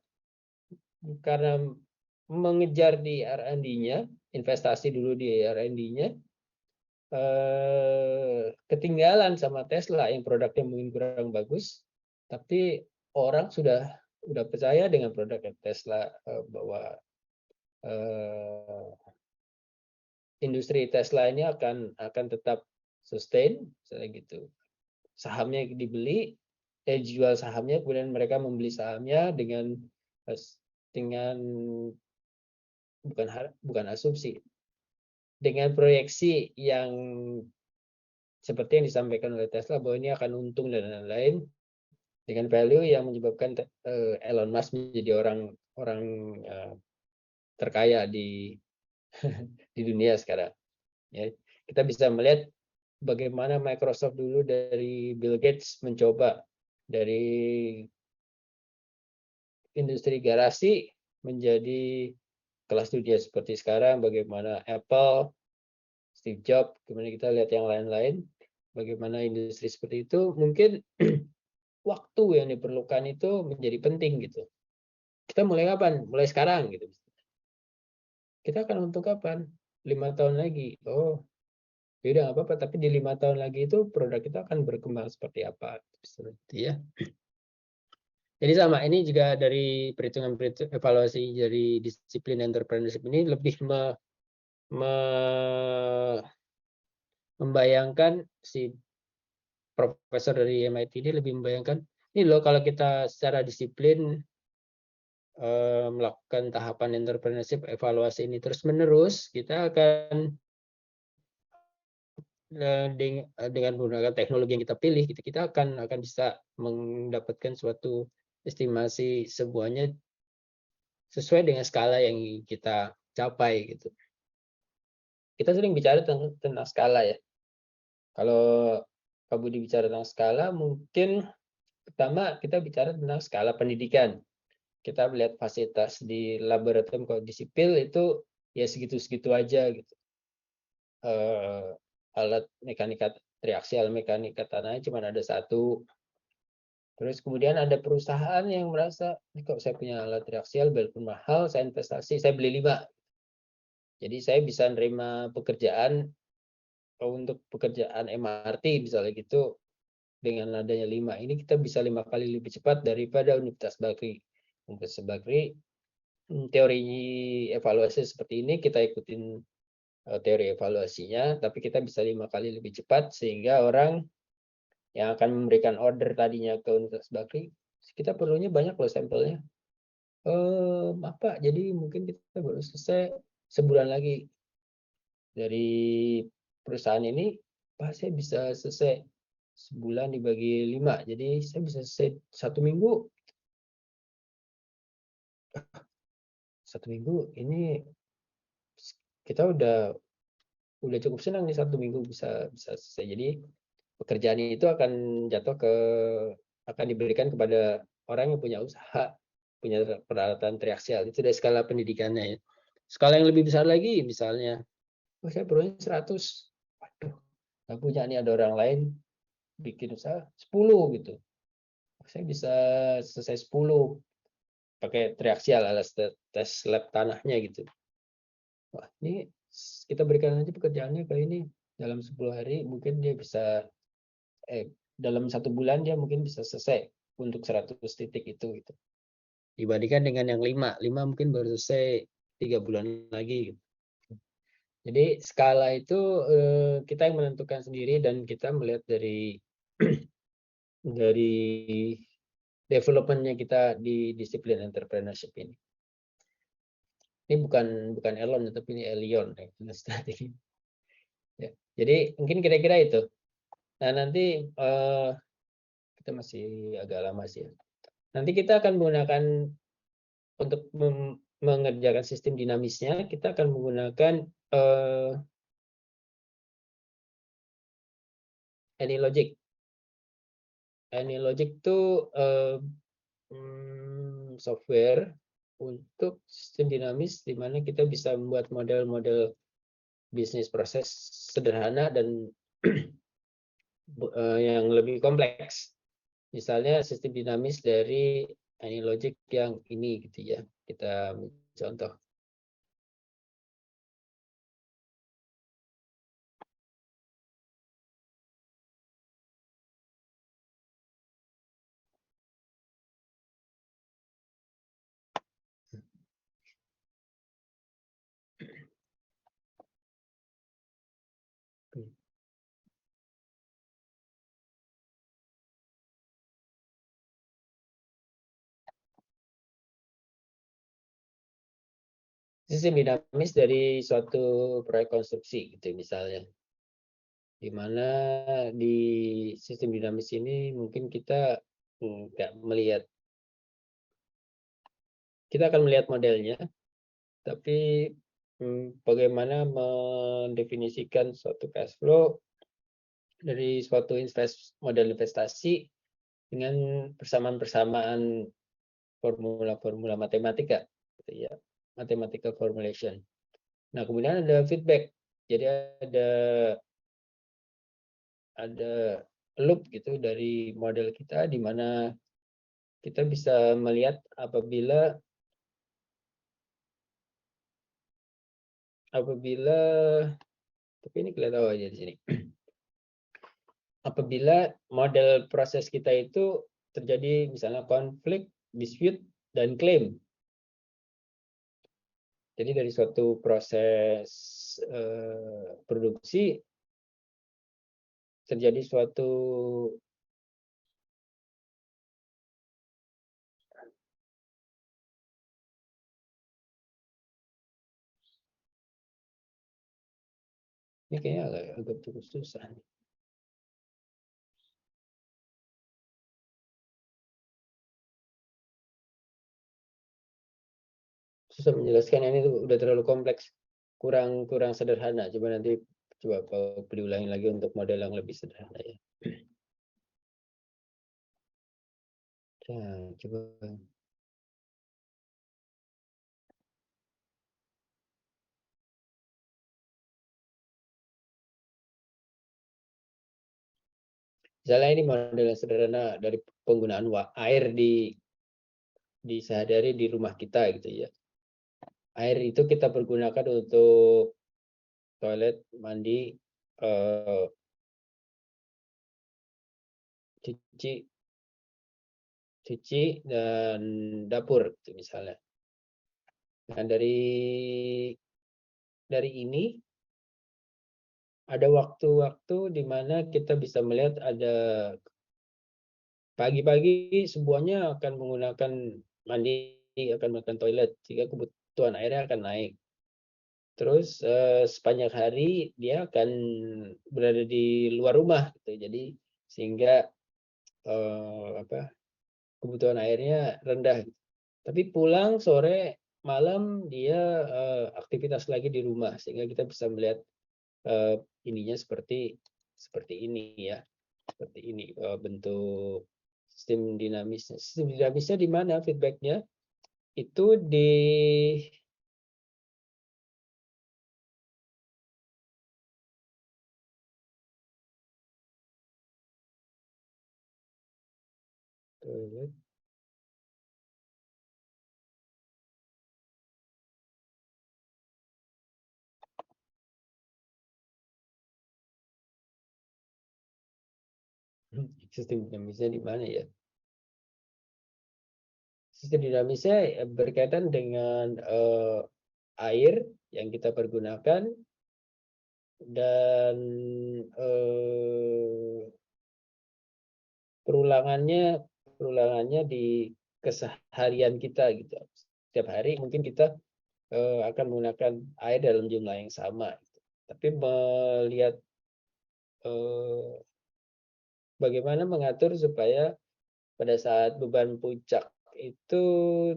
karena mengejar di R&D-nya, investasi dulu di R&D-nya, ketinggalan sama Tesla yang produknya mungkin kurang bagus, tapi orang sudah percaya dengan produk Tesla, bahwa industri Tesla ini akan tetap sustain, misalnya gitu. Sahamnya dibeli, jual sahamnya, kemudian mereka membeli sahamnya dengan bukan asumsi, dengan proyeksi yang seperti yang disampaikan oleh Tesla bahwa ini akan untung dan lain-lain, dengan value yang menyebabkan Elon Musk menjadi orang terkaya di di dunia sekarang. Ya, kita bisa melihat bagaimana Microsoft dulu dari Bill Gates mencoba dari industri garasi menjadi kelas dunia seperti sekarang, bagaimana Apple, Steve Jobs, kemudian kita lihat yang lain-lain, bagaimana industri seperti itu. Mungkin waktu yang diperlukan itu menjadi penting gitu. Kita mulai kapan? Mulai sekarang gitu. Kita akan untuk kapan? 5 tahun lagi. Oh, ya udah nggak apa-apa. Tapi di 5 tahun lagi itu produk kita akan berkembang seperti apa? Seperti ya. Jadi sama, ini juga dari perhitungan evaluasi dari disiplin entrepreneurship ini lebih membayangkan si profesor dari MIT ini lebih membayangkan ini loh kalau kita secara disiplin melakukan tahapan entrepreneurship evaluasi ini terus-menerus, kita akan dengan menggunakan teknologi yang kita pilih, kita akan bisa mendapatkan suatu estimasi semuanya sesuai dengan skala yang kita capai gitu. Kita sering bicara tentang skala ya. Kalau Pak Budi bicara tentang skala, mungkin pertama kita bicara tentang skala pendidikan. Kita melihat fasilitas di laboratorium kalau di sipil itu ya segitu-segitu aja gitu. Alat mekanika triaksial, mekanika tanahnya cuma ada satu. Terus kemudian ada perusahaan yang merasa, kok saya punya alat triaksial walaupun mahal, saya investasi, saya beli 5. Jadi saya bisa nerima pekerjaan untuk pekerjaan MRT misalnya gitu dengan adanya 5 ini kita bisa 5 kali lebih cepat daripada Universitas Bagri. Universitas Bagri teori evaluasi seperti ini kita ikutin teori evaluasinya, tapi kita bisa 5 kali lebih cepat sehingga orang yang akan memberikan order tadinya ke Universitas Bagri, kita perlunya banyak loh sampelnya. Apa? Jadi mungkin kita baru selesai sebulan lagi dari perusahaan ini. Pak, saya bisa selesai sebulan dibagi 5, jadi saya bisa selesai 1 minggu. 1 minggu ini kita udah cukup senang nih 1 minggu bisa selesai. Jadi pekerjaan itu akan diberikan kepada orang yang punya usaha, punya peralatan triaksial. Itu dari skala pendidikannya ya. Skala yang lebih besar lagi misalnya, saya perlunya 100. Waduh, nggak punya nih, ada orang lain bikin usaha 10 gitu. Saya bisa selesai 10 pakai triaksial alas tes lab tanahnya gitu. Wah, ini kita berikan nanti pekerjaannya kayak ini dalam 10 hari mungkin dia bisa dalam 1 bulan dia mungkin bisa selesai untuk 100 titik itu gitu. Dibandingkan dengan yang 5 mungkin baru selesai 3 bulan lagi gitu. Jadi skala itu kita yang menentukan sendiri dan kita melihat dari dari development-nya kita di disiplin entrepreneurship ini. Ini bukan Elon tapi ini Elion strategi. Ya. Jadi mungkin kira-kira itu. Nah, nanti kita masih agak lama sih ya. Nanti kita akan menggunakan untuk mengerjakan sistem dinamisnya, kita akan menggunakan AnyLogic. AnyLogic itu software untuk sistem dinamis di mana kita bisa membuat model-model bisnis proses sederhana dan yang lebih kompleks. Misalnya sistem dinamis dari AnyLogic yang ini gitu ya. Kita contoh. Sistem dinamis dari suatu proyek konstruksi gitu misalnya. Di mana di sistem dinamis ini mungkin kita nggak melihat, kita akan melihat modelnya, tapi bagaimana mendefinisikan suatu cash flow dari suatu model investasi dengan persamaan-persamaan formula-formula matematika, gitu ya, mathematical formulation. Nah, kemudian ada feedback. Jadi ada loop gitu dari model kita, di mana kita bisa melihat apabila tapi ini kelihatan aja di sini. Apabila model proses kita itu terjadi misalnya konflik, dispute, dan claim. Jadi dari suatu proses produksi terjadi suatu ini kayaknya agak cukup susah nih. Susah menjelaskan, ini tuh udah terlalu kompleks, kurang sederhana. Coba nanti diulangi lagi untuk model yang lebih sederhana ya. Nah, coba. Misalnya ini model yang sederhana dari penggunaan air di sehari-hari di rumah kita gitu ya. Air itu kita pergunakan untuk toilet, mandi, cuci dan dapur gitu misalnya. Nah, dari ini ada waktu-waktu di mana kita bisa melihat ada pagi-pagi semuanya akan menggunakan mandi, akan menggunakan toilet, sehingga kebutuhan airnya akan naik. Terus sepanjang hari dia akan berada di luar rumah gitu. Jadi sehingga kebutuhan airnya rendah. Tapi pulang sore malam dia aktivitas lagi di rumah, sehingga kita bisa melihat ininya seperti ini ya. Seperti ini bentuk sistem dinamisnya. Sistem dinamisnya di mana feedbacknya? Itu di sistem dinamisnya di mana ya? Sistem dinamisnya berkaitan dengan air yang kita pergunakan dan perulangannya di keseharian kita gitu. Setiap hari mungkin kita akan menggunakan air dalam jumlah yang sama. Gitu. Tapi melihat bagaimana mengatur supaya pada saat beban puncak itu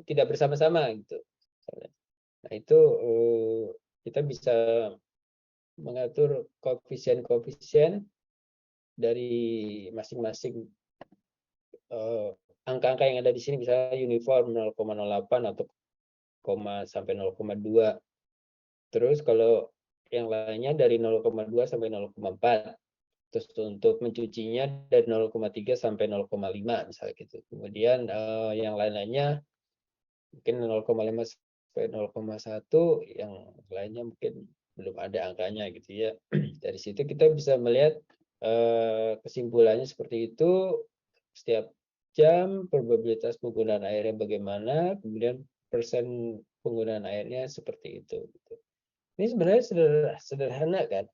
tidak bersama-sama gitu. Nah itu kita bisa mengatur koefisien dari masing-masing angka-angka yang ada di sini, misalnya uniform 0,08 atau sampai 0,2. Terus kalau yang lainnya dari 0,2 sampai 0,4. Terus untuk mencucinya dari 0,3 sampai 0,5 misalnya gitu. Kemudian yang lain-lainnya mungkin 0,5 sampai 0,1, yang lainnya mungkin belum ada angkanya gitu ya. Dari situ kita bisa melihat kesimpulannya seperti itu. Setiap jam probabilitas penggunaan airnya bagaimana, kemudian persen penggunaan airnya seperti itu. Ini sebenarnya sederhana kan,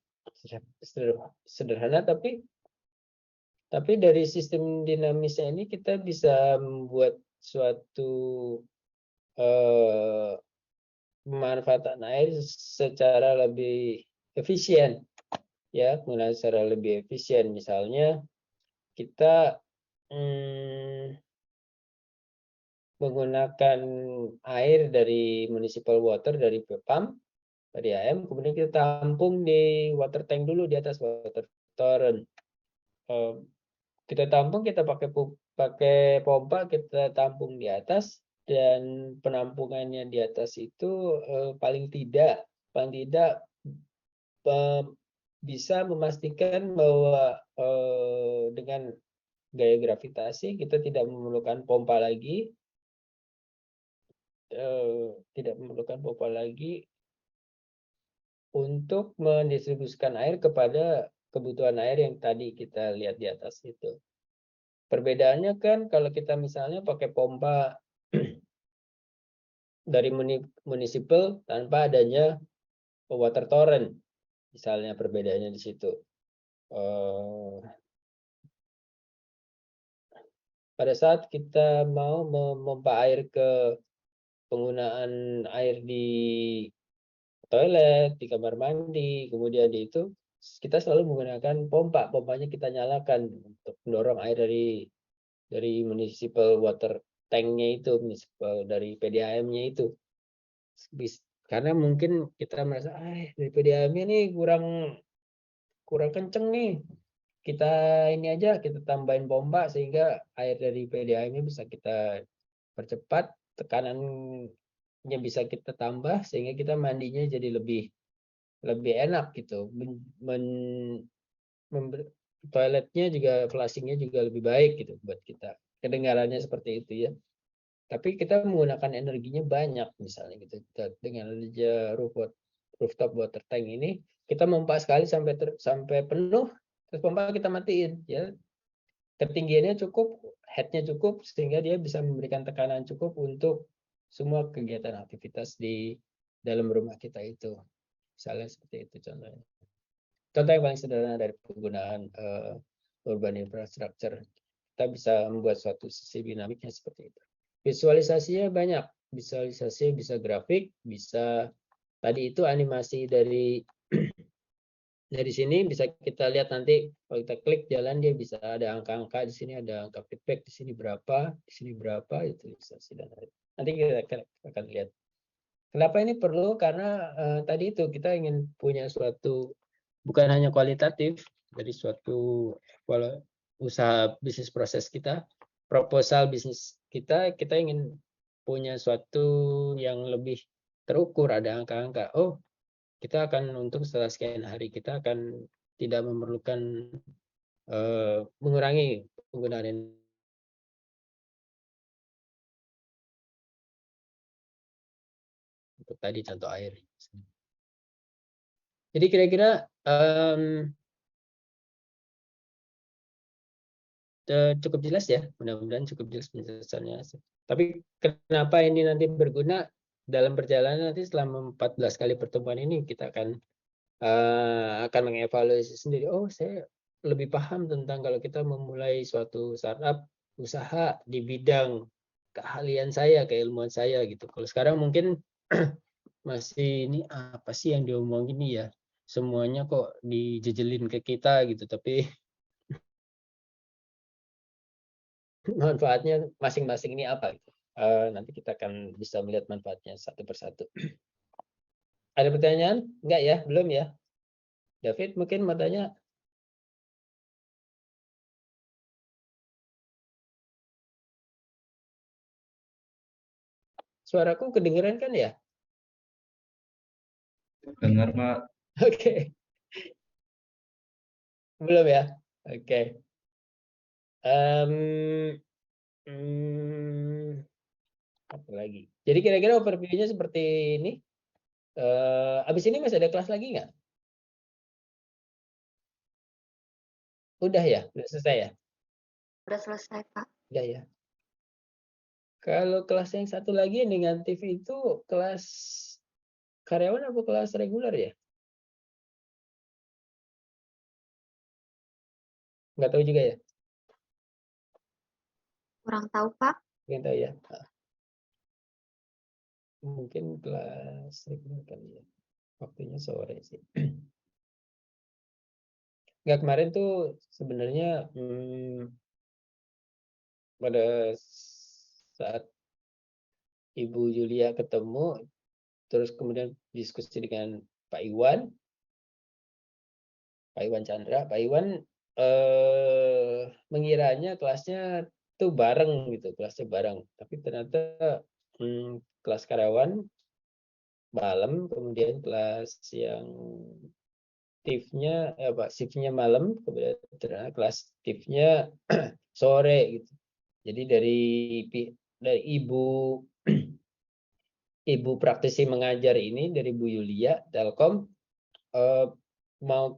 sederhana tapi dari sistem dinamisnya ini kita bisa membuat suatu pemanfaatan air secara lebih efisien, ya, secara lebih efisien. Misalnya kita menggunakan air dari municipal water, dari pump, dari AM, kemudian kita tampung di water tank dulu di atas water torrent. Kita tampung, kita pakai pompa, kita tampung di atas, dan penampungannya di atas itu paling tidak bisa memastikan bahwa dengan gaya gravitasi kita tidak memerlukan pompa lagi, untuk mendistribusikan air kepada kebutuhan air yang tadi kita lihat di atas itu. Perbedaannya kan kalau kita misalnya pakai pompa dari municipal tanpa adanya water torrent, misalnya perbedaannya di situ. Pada saat kita mau memompa air ke penggunaan air di toilet, di kamar mandi, kemudian di itu kita selalu menggunakan pompa. Pompanya kita nyalakan untuk mendorong air dari municipal water tank-nya itu, municipal dari PDAM-nya itu. Karena mungkin kita merasa, dari PDAM-nya nih kurang kenceng nih. Kita ini aja, kita tambahin pompa sehingga air dari PDAM-nya bisa kita percepat, tekanannya bisa kita tambah sehingga kita mandinya jadi lebih enak gitu. Toiletnya juga, flushingnya juga lebih baik gitu buat kita. Kedengarannya seperti itu ya. Tapi kita menggunakan energinya banyak misalnya gitu. Dengan aja rooftop water tank ini kita pompa sekali sampai penuh, terus pompa kita matiin ya. Ketinggiannya cukup, headnya cukup sehingga dia bisa memberikan tekanan cukup untuk semua kegiatan aktivitas di dalam rumah kita itu. Misalnya seperti itu contohnya. Contoh yang paling sederhana dari penggunaan urban infrastructure. Kita bisa membuat suatu sisi dinamiknya seperti itu. Visualisasinya banyak. Visualisasi bisa grafik, bisa tadi itu animasi dari sini bisa kita lihat nanti kalau kita klik jalan dia bisa ada angka-angka di sini, ada angka feedback di sini berapa itu visualisasi dan nanti kita akan lihat. Kenapa ini perlu? Karena tadi itu kita ingin punya suatu bukan hanya kualitatif dari suatu usaha bisnis proses kita, proposal bisnis kita ingin punya suatu yang lebih terukur, ada angka-angka. Oh, kita akan untung setelah sekian hari, kita akan tidak memerlukan mengurangi penggunaan untuk tadi contoh air. Jadi kira-kira cukup jelas ya, mudah-mudahan cukup jelas penjelasannya. Tapi kenapa ini nanti berguna dalam perjalanan nanti selama 14 kali pertemuan ini kita akan mengevaluasi sendiri. Oh, saya lebih paham tentang kalau kita memulai suatu startup usaha di bidang keahlian saya, keilmuan saya gitu. Kalau sekarang mungkin masih ini apa sih yang diomongin ini ya? Semuanya kok dijejelin ke kita gitu, tapi manfaatnya masing-masing ini apa gitu. Nanti kita akan bisa melihat manfaatnya satu persatu. Ada pertanyaan? Enggak ya? Belum ya? David mungkin mau tanya? Suaraku kedengeran kan ya? Dengar, Pak. Oke. Belum ya? Oke. Apa lagi? Jadi kira-kira overview-nya seperti ini. Habis ini masih ada kelas lagi nggak? Udah ya? Udah selesai ya? Udah selesai, Pak. Udah ya. Kalau kelas yang satu lagi yang dengan TV itu kelas karyawan atau kelas reguler ya? Nggak tahu juga ya? Kurang tahu, Pak. Nggak tahu ya? Mungkin kelas reguler kali ya. Waktunya sore sih. Nggak, kemarin tuh sebenarnya pada saat Ibu Julia ketemu, terus kemudian diskusi dengan Pak Iwan Chandra, Pak Iwan mengiranya kelasnya tuh bareng gitu, kelasnya bareng. Tapi ternyata kelas karyawan malam, kemudian kelas yang aktifnya shiftnya malam, kemudian kelas aktifnya sore gitu. Jadi dari ibu praktisi mengajar ini, dari Bu Yulia Telkom, mau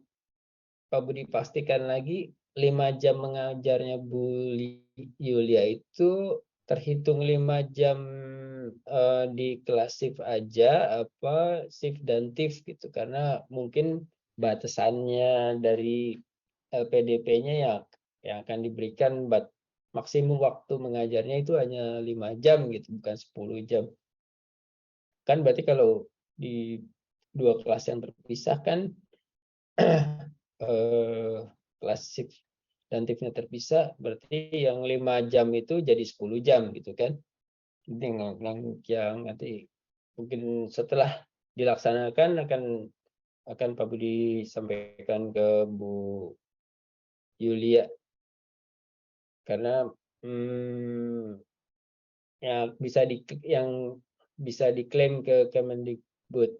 Pak Budi pastikan lagi 5 jam mengajarnya Bu Yulia itu terhitung 5 jam di kelas shift aja apa shift dan TIF gitu, karena mungkin batasannya dari LPDP-nya yang akan diberikan maksimum waktu mengajarnya itu hanya 5 jam gitu, bukan 10 jam. Kan berarti kalau di 2 kelas yang terpisah kan kelas shift dan TIF-nya terpisah, berarti yang 5 jam itu jadi 10 jam gitu kan. Ini yang nanti mungkin setelah dilaksanakan akan Pak Budi sampaikan ke Bu Yulia, karena yang bisa diklaim ke Kemendikbud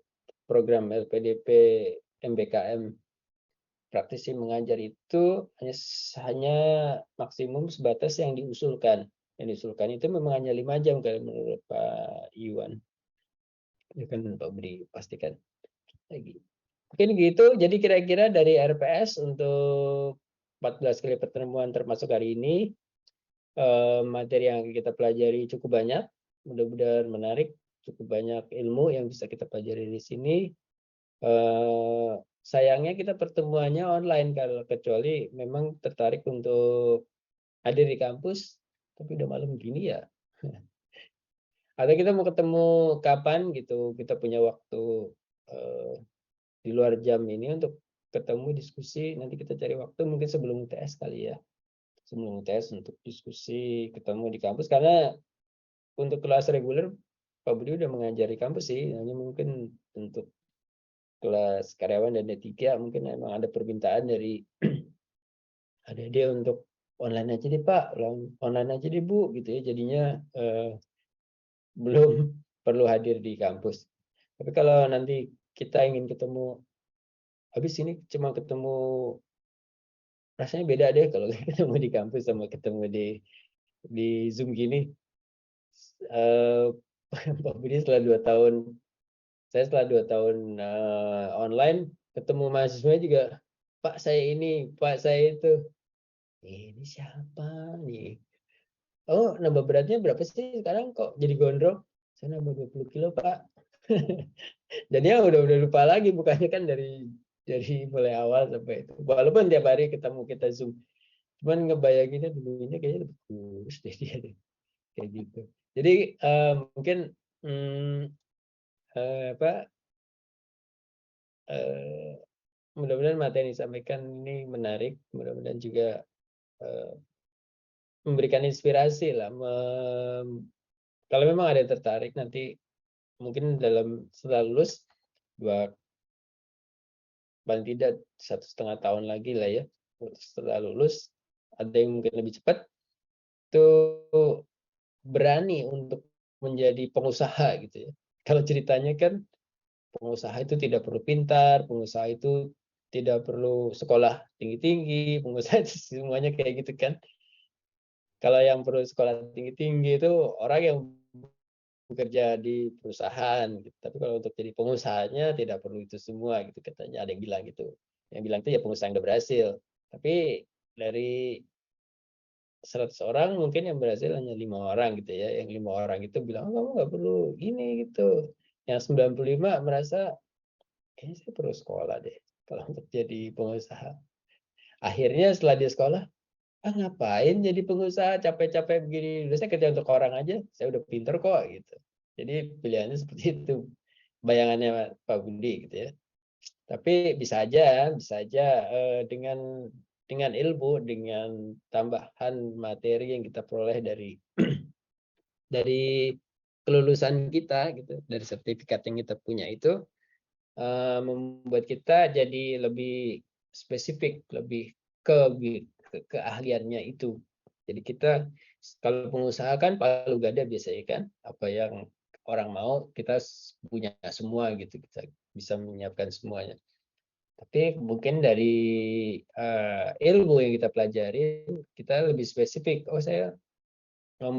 program LPDP MBKM praktisi mengajar itu hanya maksimum sebatas yang diusulkan. Yang diusulkan itu memang hanya 5 jam kalau menurut Pak Iwan. Itu kan Pak Budi pastikan lagi. Mungkin gitu. Jadi kira-kira dari RPS untuk 14 kali pertemuan termasuk hari ini, materi yang kita pelajari cukup banyak. Mudah-mudahan menarik, cukup banyak ilmu yang bisa kita pelajari di sini. Sayangnya kita pertemuannya online, kalau kecuali memang tertarik untuk hadir di kampus, tapi udah malam gini ya. Atau kita mau ketemu kapan gitu, kita punya waktu di luar jam ini untuk ketemu diskusi, nanti kita cari waktu mungkin sebelum UTS kali ya. Sebelum UTS untuk diskusi ketemu di kampus, karena untuk kelas reguler Pak Budi udah mengajari kampus sih, hanya mungkin untuk kelas karyawan dan D3 mungkin memang ada permintaan dari adik-adik untuk online aja deh Pak, online aja deh Bu gitu ya, jadinya belum perlu hadir di kampus. Tapi kalau nanti kita ingin ketemu, habis ini cuma ketemu, rasanya beda deh kalau ketemu di kampus sama ketemu di Zoom gini. Pak Budi setelah 2 tahun, saya setelah 2 tahun online, ketemu mahasiswa juga, Pak saya ini, Pak saya itu. Ini siapa nih? Oh, nambah beratnya berapa sih sekarang kok jadi gondrong? Saya nambah 20 kilo, Pak. Jadinya udah lupa lagi, bukannya kan dari mulai awal sampai itu. Walaupun tiap hari ketemu kita Zoom. Cuman ngebayanginnya dulunya kayaknya lebih kurus deh dia deh. Kayak gitu. Jadi mungkin mudah-mudahan materi yang disampaikan ini menarik, mudah-mudahan juga memberikan inspirasi lah. Kalau memang ada yang tertarik nanti mungkin setelah lulus paling tidak 1,5 tahun lagi lah ya, setelah lulus ada yang mungkin lebih cepat itu berani untuk menjadi pengusaha gitu ya. Kalau ceritanya kan pengusaha itu tidak perlu pintar, pengusaha itu tidak perlu sekolah tinggi-tinggi, pengusaha itu semuanya kayak gitu kan. Kalau yang perlu sekolah tinggi-tinggi itu orang yang bekerja di perusahaan gitu. Tapi kalau untuk jadi pengusahanya tidak perlu itu semua gitu katanya, ada yang bilang gitu. Yang bilang itu ya pengusaha yang udah berhasil. Tapi dari 100 orang mungkin yang berhasil hanya 5 orang gitu ya. Yang 5 orang itu bilang, oh, kamu nggak perlu gini gitu. Yang 95 merasa kayaknya saya perlu sekolah deh kalau untuk jadi pengusaha. Akhirnya setelah dia sekolah, ngapain jadi pengusaha capek-capek begini, udah saya kerja untuk orang aja, saya udah pinter kok gitu. Jadi pilihannya seperti itu, bayangannya Pak Budi gitu ya. Tapi bisa aja dengan ilmu, dengan tambahan materi yang kita peroleh dari kelulusan kita gitu, dari sertifikat yang kita punya itu, membuat kita jadi lebih spesifik, lebih ke keahliannya itu. Jadi kita kalau pengusaha kan palu gada biasanya kan, apa yang orang mau kita punya semua gitu, kita bisa menyiapkan semuanya. Tapi mungkin dari ilmu yang kita pelajari, kita lebih spesifik. Oh, saya mau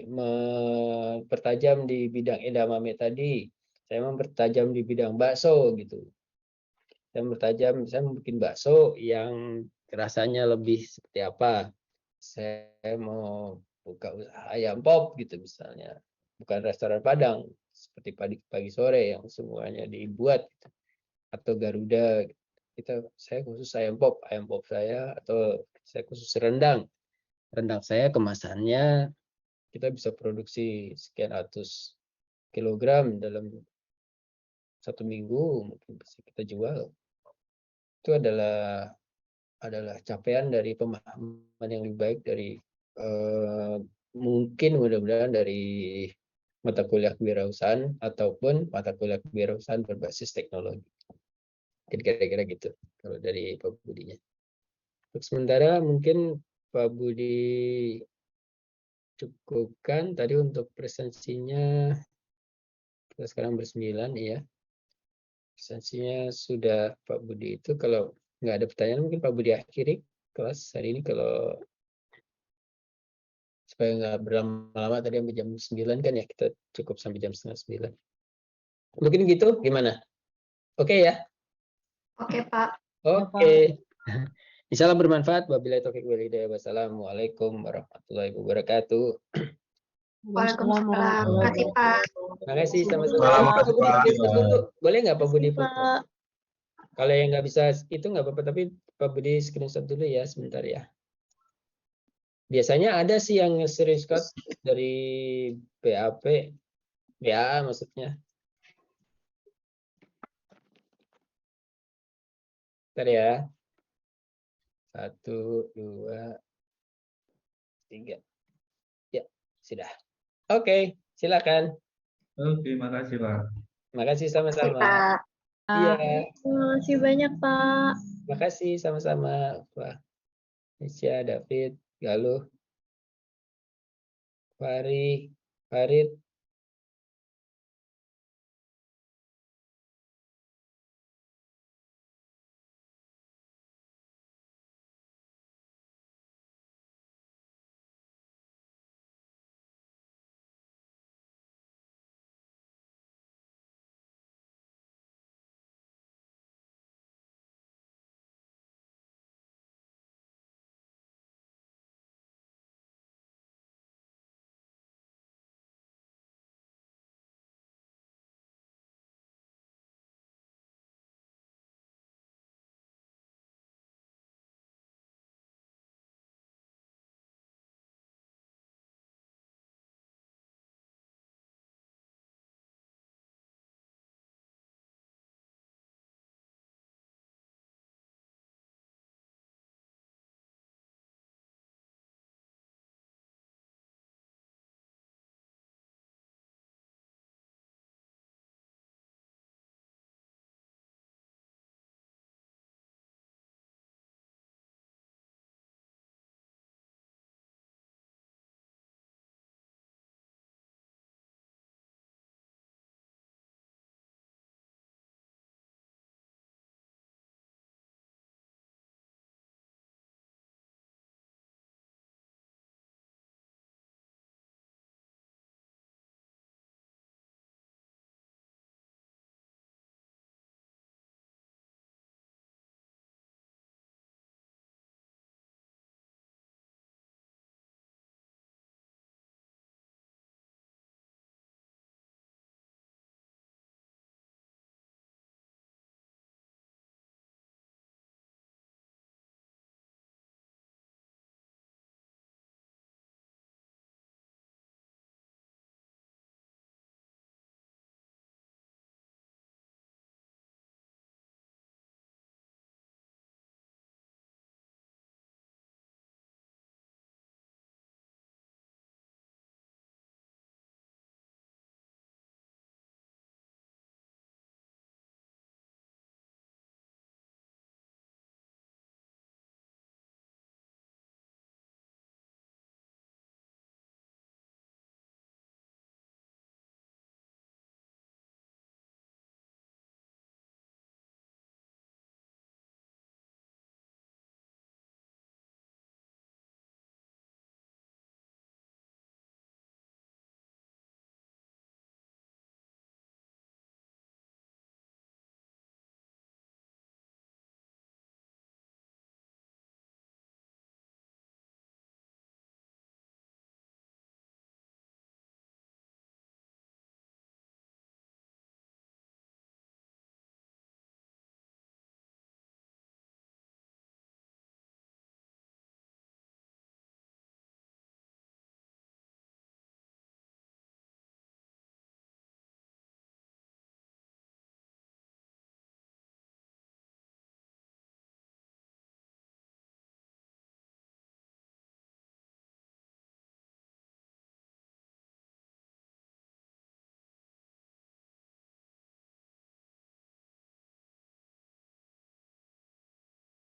mempertajam di bidang edamame tadi. Saya mau mempertajam di bidang bakso gitu. Saya bikin bakso yang rasanya lebih seperti apa. Saya mau buka usaha ayam pop gitu misalnya. Bukan restoran Padang seperti pagi sore yang semuanya dibuat gitu. Atau Garuda saya khusus ayam pop saya, atau saya khusus rendang saya kemasannya kita bisa produksi sekian ratus kilogram dalam 1 minggu, mungkin bisa kita jual. Itu adalah capaian dari pemahaman yang lebih baik dari mungkin mudah-mudahan dari mata kuliah kewirausahaan ataupun mata kuliah kewirausahaan berbasis teknologi. Jadi kira-kira gitu kalau dari Pak Budinya. Untuk sementara mungkin Pak Budi cukupkan tadi untuk presensinya. Kita sekarang ber-9 ya. Presensinya sudah Pak Budi itu, kalau nggak ada pertanyaan mungkin Pak Budi akhiri kelas hari ini, kalau supaya nggak berlama-lama tadi sampai jam 9 kan ya, kita cukup sampai jam setengah 9. Mungkin gitu, gimana? Oke ya? Oke, Pak. Oke. Insyaallah bermanfaat. Wabillahi taufiq wal hidayah. Wassalamualaikum warahmatullahi wabarakatuh. Waalaikumsalam. Terima kasih, Pak. Makasih sama-sama. Makasih, Pak Budi Pak. screenshot dulu. Boleh nggak Pak Budi foto? Pak. Kalau yang nggak bisa itu nggak apa-apa, tapi Pak Budi screenshot dulu ya sebentar ya. Biasanya ada sih yang screenshot dari BAP, BAA maksudnya. Bentar ya. 1, 2, 3. Ya, sudah. Oke, silakan. Oke, makasih, Pak. Makasih Terima kasih, sama-sama. Pak. Iya, Terima kasih banyak, Pak. makasih sama-sama. Wah, Nisha, David, Galuh, Fari, Farid,